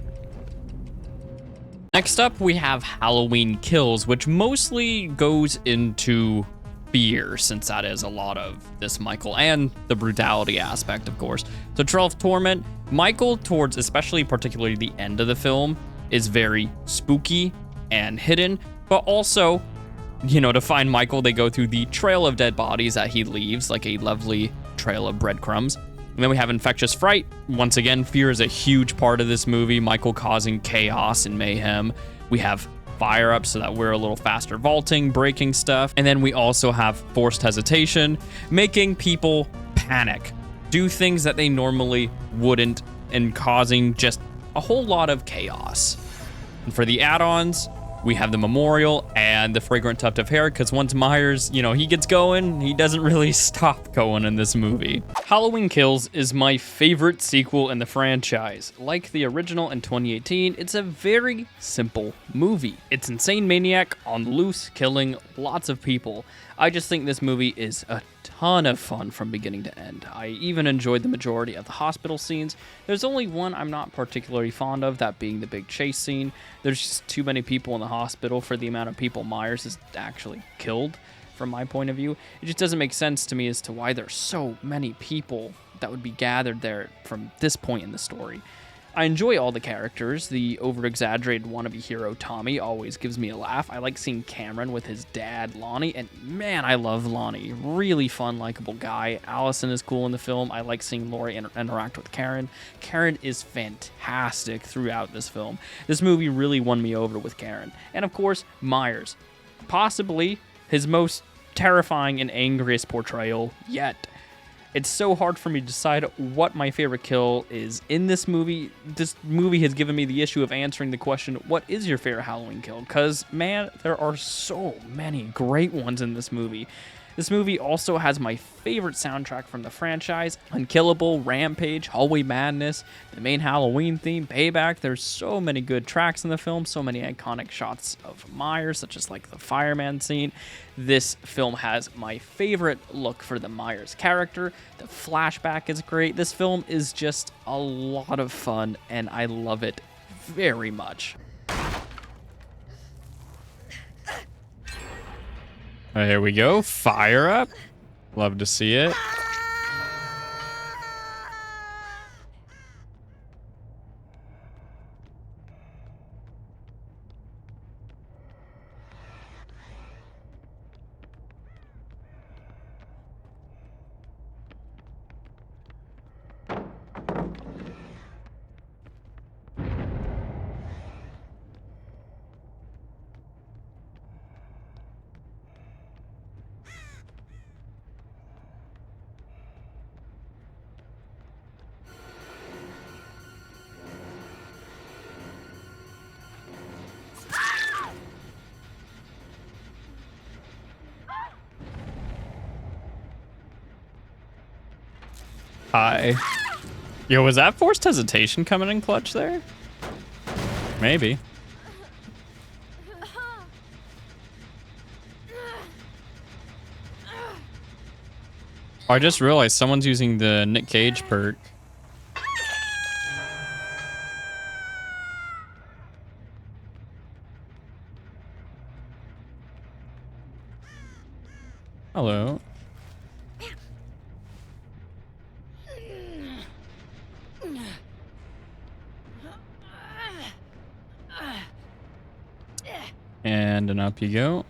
Next up, we have Halloween Kills, which mostly goes into fear, since that is a lot of this Michael, and the brutality aspect, of course. So 12th Torment, Michael, towards especially particularly the end of the film, is very spooky and hidden, but also, you know, to find Michael, they go through the trail of dead bodies that he leaves, like a lovely trail of breadcrumbs. And then we have Infectious Fright. Once again, fear is a huge part of this movie, Michael causing chaos and mayhem. We have Fire Up so that we're a little faster vaulting, breaking stuff. And then we also have Forced Hesitation, making people panic, do things that they normally wouldn't, and causing just a whole lot of chaos. And for the add-ons, we have the Memorial and the Fragrant Tuft of Hair, because once Myers, you know, he gets going, he doesn't really stop going in this movie. Halloween Kills is my favorite sequel in the franchise. Like the original in 2018, it's a very simple movie. It's insane maniac on the loose, killing lots of people. I just think this movie is a ton of fun from beginning to end. I even enjoyed the majority of the hospital scenes. There's only one I'm not particularly fond of, that being the big chase scene. There's just too many people in the hospital for the amount of people Myers has actually killed, from my point of view. It just doesn't make sense to me as to why there's so many people that would be gathered there from this point in the story. I enjoy all the characters. The over-exaggerated wannabe hero Tommy always gives me a laugh. I like seeing Cameron with his dad Lonnie, and man, I love Lonnie. Really fun, likable guy. Allison is cool in the film. I like seeing Laurie interact with Karen. Karen is fantastic throughout this film. This movie really won me over with Karen. And of course, Myers. Possibly his most terrifying and angriest portrayal yet. It's so hard for me to decide what my favorite kill is in this movie. This movie has given me the issue of answering the question, what is your favorite Halloween kill? Because, man, there are so many great ones in this movie. This movie also has my favorite soundtrack from the franchise, Unkillable, Rampage, Hallway Madness, the main Halloween theme, Payback. There's so many good tracks in the film, so many iconic shots of Myers, such as like the fireman scene. This film has my favorite look for the Myers character. The flashback is great. This film is just a lot of fun, and I love it very much. Here we go. Fire up. Love to see it. Hi. Yo, was that forced hesitation coming in clutch there? Maybe. Oh, I just realized someone's using the Nick Cage perk. Hello. And up you go.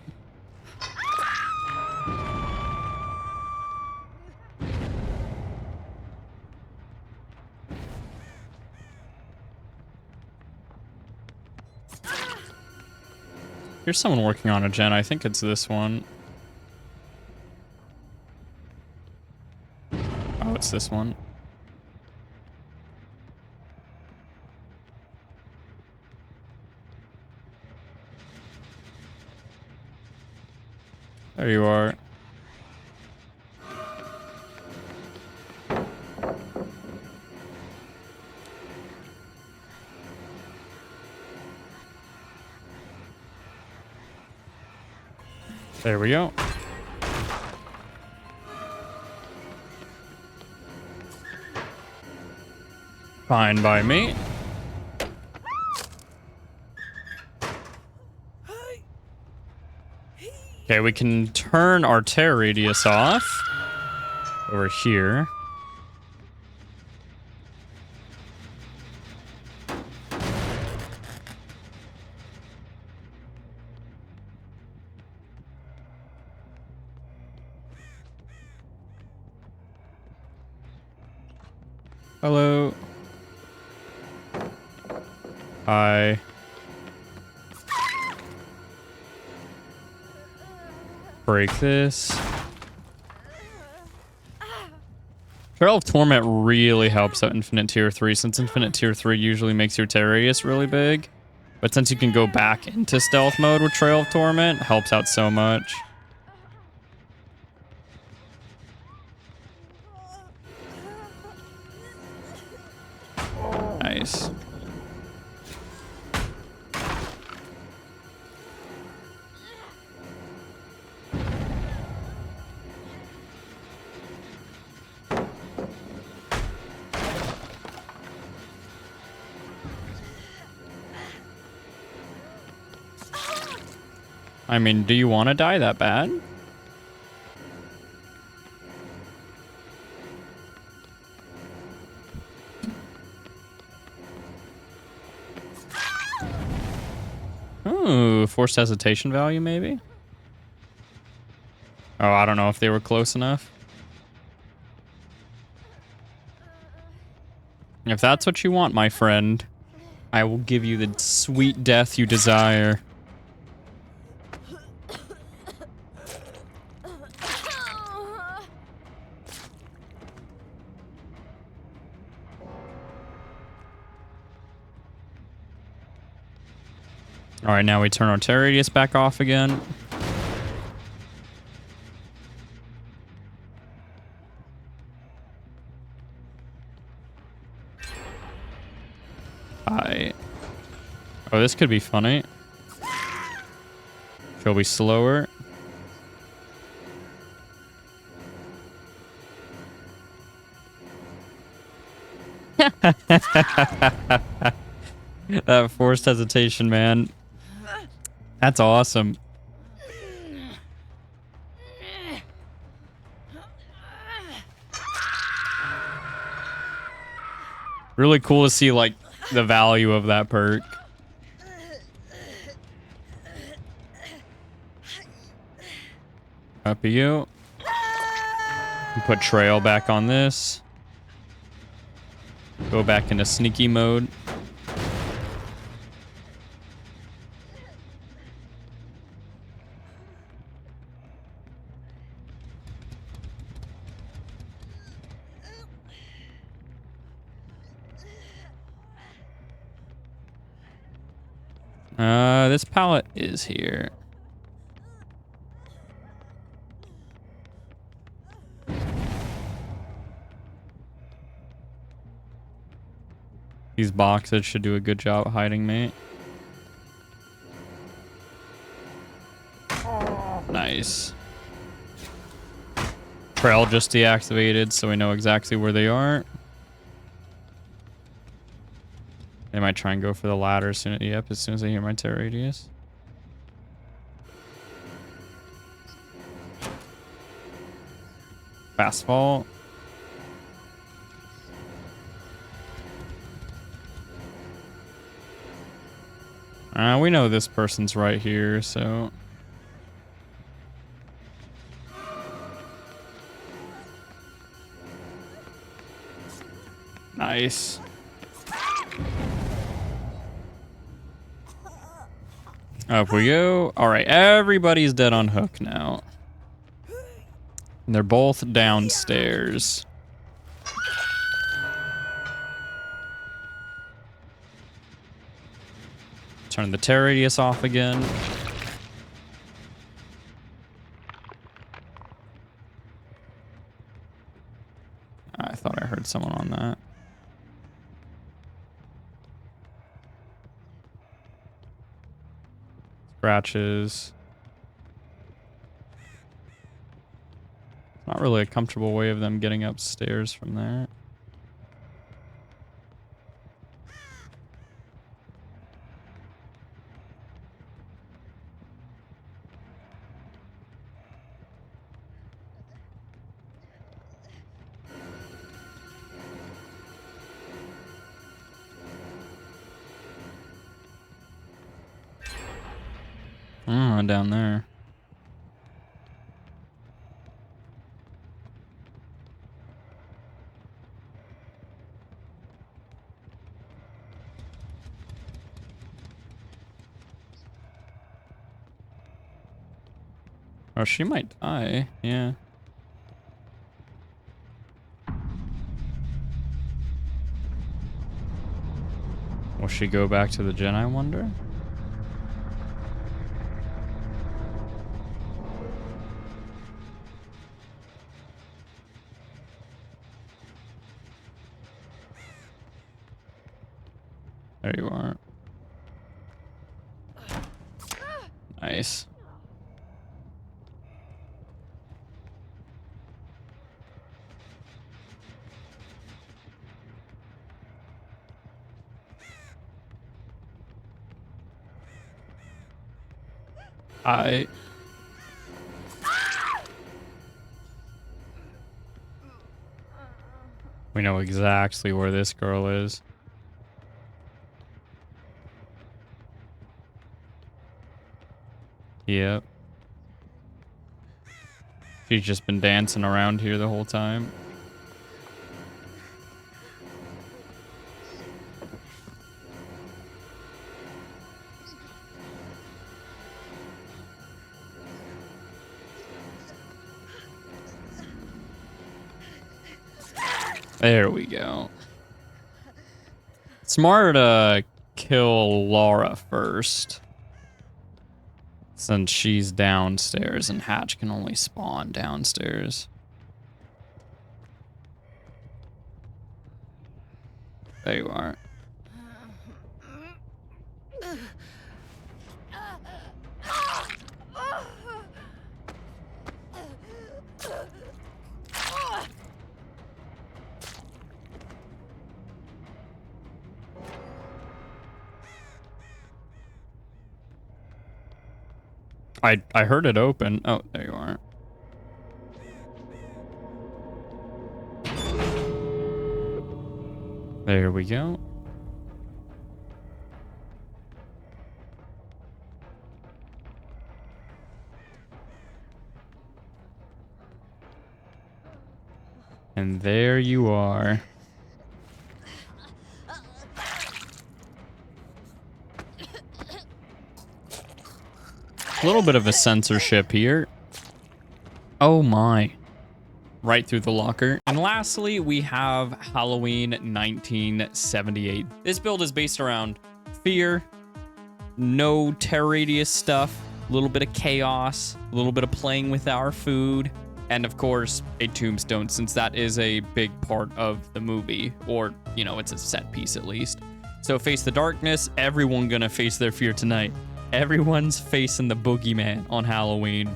Here's someone working on a gen. I think it's this one. Oh, it's this one. There you are. There we go. Fine by me. Okay, we can turn our tear radius off over here. Hello. Hi. Break this. Trail of Torment really helps out Infinite Tier 3, since Infinite Tier 3 usually makes your tear radius really big. But since you can go back into stealth mode with Trail of Torment, it helps out so much. Nice. I mean, do you want to die that bad? Ooh, forced hesitation value, maybe? Oh, I don't know if they were close enough. If that's what you want, my friend, I will give you the sweet death you desire. All right, now we turn our terror radius back off again. Oh, this could be funny. She'll be slower. That forced hesitation, man. That's awesome. Really cool to see, like, the value of that perk. Up you. Put trail back on this. Go back into sneaky mode. This pallet is here. These boxes should do a good job hiding me. Nice. Trail just deactivated, so we know exactly where they are. They might try and go for the ladder soon. Yep, as soon as I hear my terror radius. Fast fall. We know this person's right here, so. Nice. Up we go. All right, everybody's dead on hook now. And they're both downstairs. Turn the terror radius off again. I thought I heard someone on that. Scratches. Not really a comfortable way of them getting upstairs from there. Down there. Oh, she might die. Yeah. Will she go back to the gen, I wonder? There you are. Nice. We know exactly where this girl is. Yep. She's just been dancing around here the whole time. There we go. Smart to kill Laura first. Since she's downstairs and Hatch can only spawn downstairs. There you are. I heard it open. Oh, there you are. There we go. And there you are. A little bit of a censorship here. Oh my. Right through the locker. And lastly, we have Halloween 1978. This build is based around fear, no terror radius stuff, a little bit of chaos, a little bit of playing with our food, and of course, a tombstone, since that is a big part of the movie, or, you know, it's a set piece at least. So face the darkness, everyone gonna face their fear tonight. Everyone's facing the boogeyman on Halloween.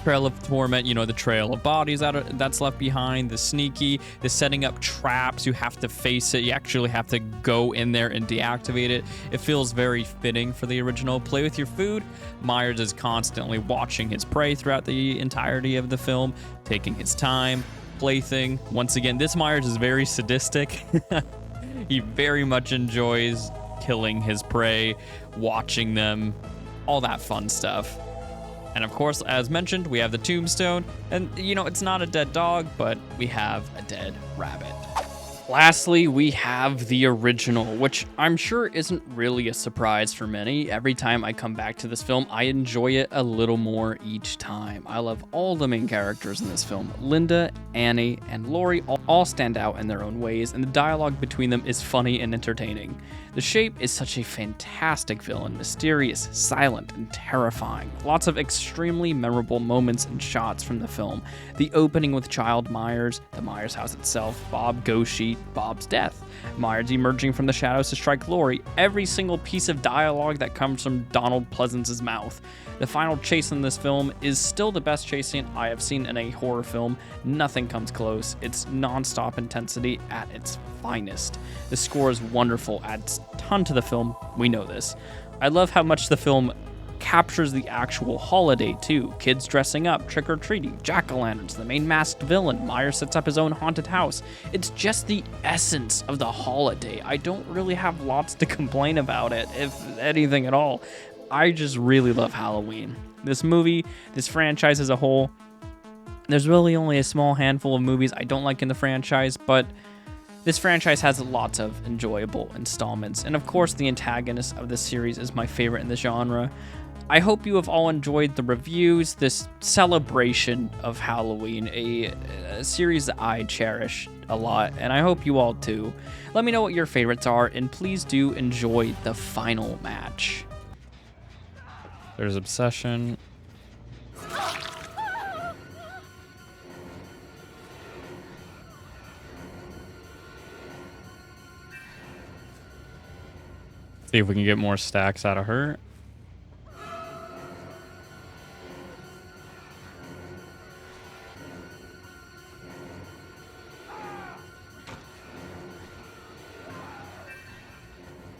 Trail of torment, you know, the trail of bodies that's left behind, the sneaky, the setting up traps, you have to face it, you actually have to go in there and deactivate it. It feels very fitting for the original. Play with your food. Myers is constantly watching his prey throughout the entirety of the film, taking his time. Plaything. Once again, this Myers is very sadistic. He very much enjoys killing his prey, watching them, all that fun stuff. And of course, as mentioned, we have the tombstone, and you know, it's not a dead dog, but we have a dead rabbit. Lastly, we have the original, which I'm sure isn't really a surprise for many. Every time I come back to this film, I enjoy it a little more each time. I love all the main characters in this film. Linda, Annie, and Laurie all stand out in their own ways, and the dialogue between them is funny and entertaining. The Shape is such a fantastic villain, mysterious, silent, and terrifying. Lots of extremely memorable moments and shots from the film. The opening with Child Myers, the Myers house itself, Bob Ghost Sheet, Bob's death, Myers emerging from the shadows to strike Laurie, every single piece of dialogue that comes from Donald Pleasance's mouth. The final chase in this film is still the best chase scene I have seen in a horror film. Nothing comes close. It's non-stop intensity at its finest. The score is wonderful, adds a ton to the film. We know this. I love how much the film captures the actual holiday too. Kids dressing up, trick-or-treating, jack-o'-lanterns, the main masked villain. Myers sets up his own haunted house. It's just the essence of the holiday. I don't really have lots to complain about it, if anything at all. I just really love Halloween. This movie, this franchise as a whole, there's really only a small handful of movies I don't like in the franchise, but this franchise has lots of enjoyable installments. And of course, the antagonist of this series is my favorite in the genre. I hope you have all enjoyed the reviews, this celebration of Halloween, a series that I cherish a lot, and I hope you all too. Let me know what your favorites are, and please do enjoy the final match. There's Obsession. See if we can get more stacks out of her.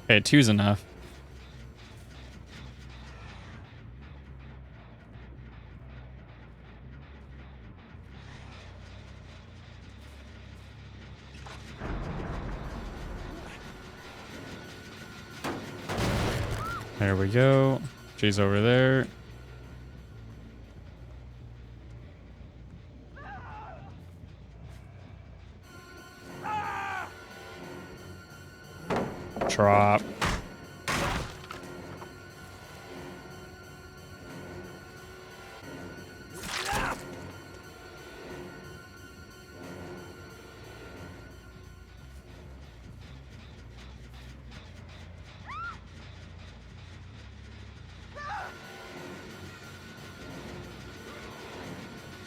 Okay, 2's enough. There we go. She's over there. Drop.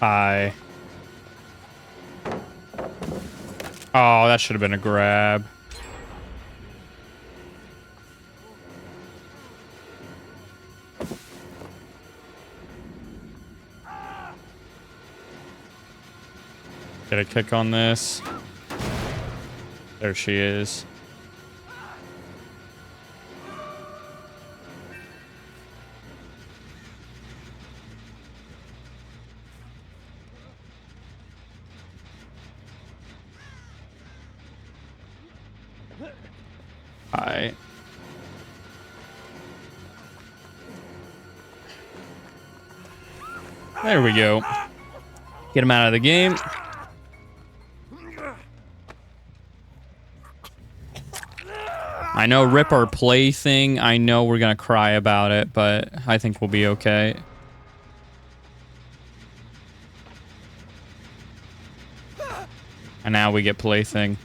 Hi. Oh, that should have been a grab. Get a kick on this. There she is. Hi. There we go. Get him out of the game. I know rip our plaything. I know we're gonna cry about it, but I think we'll be okay. And now we get plaything.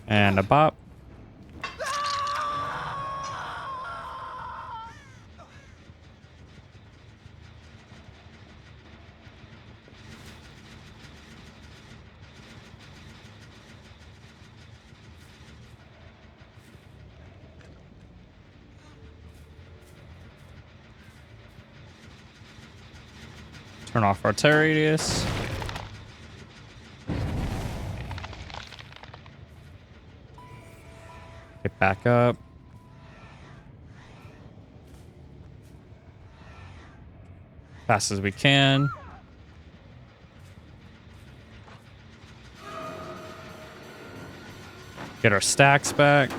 And a bop. Turn off our tear radius. Get back up. Fast as we can. Get our stacks back.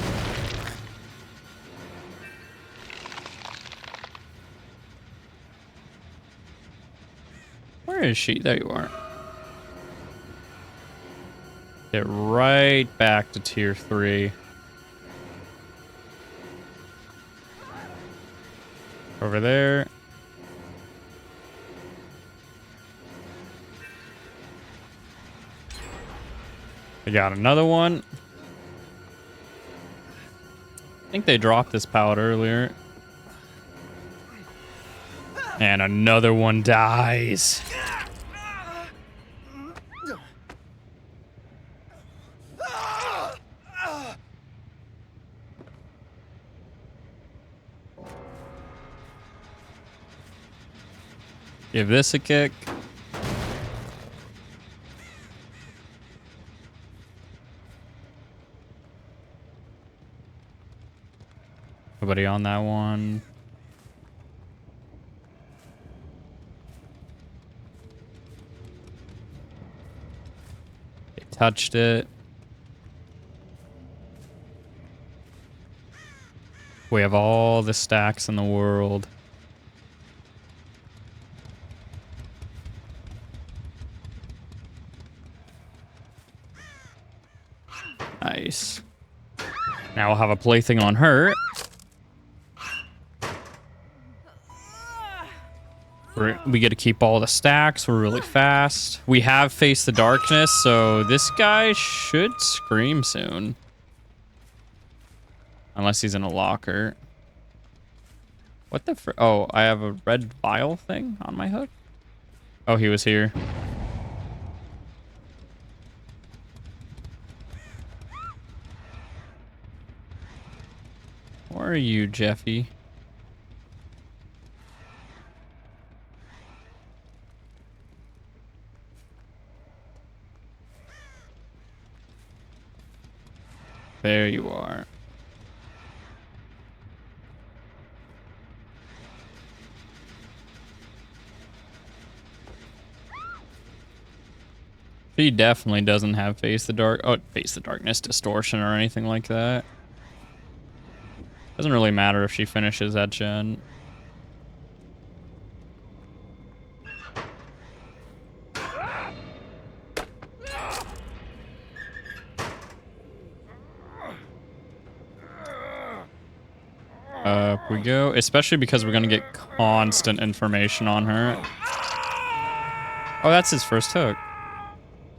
Where is she? There you are. Get right back to tier 3. Over there. We got another one. I think they dropped this pallet earlier. And another one dies. Give this a kick. Nobody on that one. They touched it. We have all the stacks in the world. Nice. Now we'll have a plaything on her. We get to keep all the stacks. We're really fast. We have faced the darkness, so this guy should scream soon. Unless he's in a locker. What the fr— oh, I have a red vial thing on my hook? Oh, he was here. Where are you, Jeffy? There you are. He definitely doesn't have face the darkness distortion or anything like that. Doesn't really matter if she finishes that gen. Up we go, especially because we're gonna get constant information on her. Oh, that's his first hook.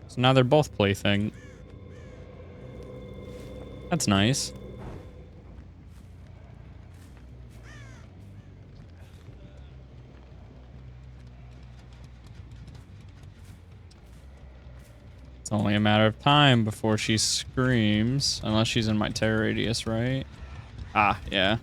So now they're both plaything. That's nice. only a matter of time before she screams. Unless she's in my terror radius, right? Ah, yeah.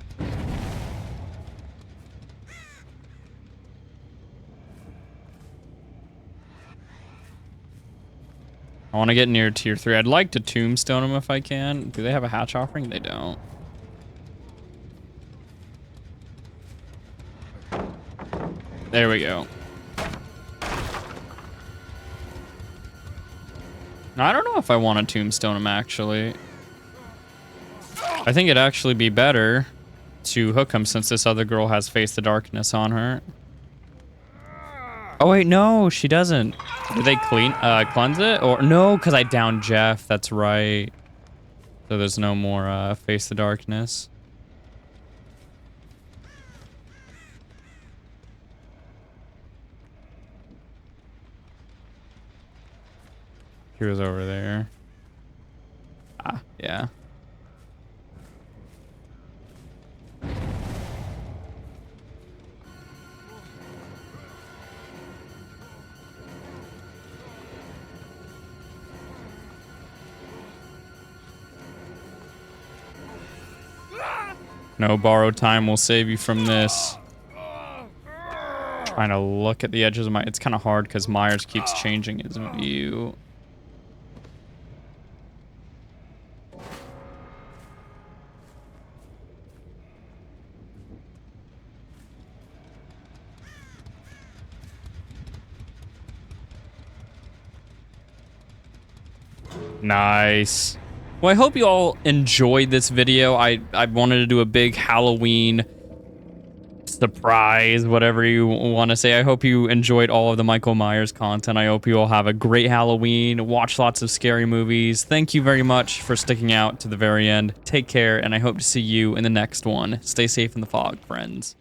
I want to get near tier 3. I'd like to tombstone them if I can. Do they have a hatch offering? They don't. There we go. I don't know if I want to tombstone him, actually. I think it'd actually be better to hook him since this other girl has Face the Darkness on her. Oh, wait, no, she doesn't. Did they cleanse it? Or no, because I downed Jeff. That's right. So there's no more Face the Darkness. He was over there. Ah, yeah. No borrowed time will save you from this. Trying to look at the edges of my... It's kind of hard because Myers keeps changing his view. Nice. Well, I hope you all enjoyed this video. I wanted to do a big Halloween surprise, whatever you want to say. I hope you enjoyed all of the Michael Myers content. I hope you all have a great Halloween. Watch lots of scary movies. Thank you very much for sticking out to the very end. Take care, and I hope to see you in the next one. Stay safe in the fog, friends.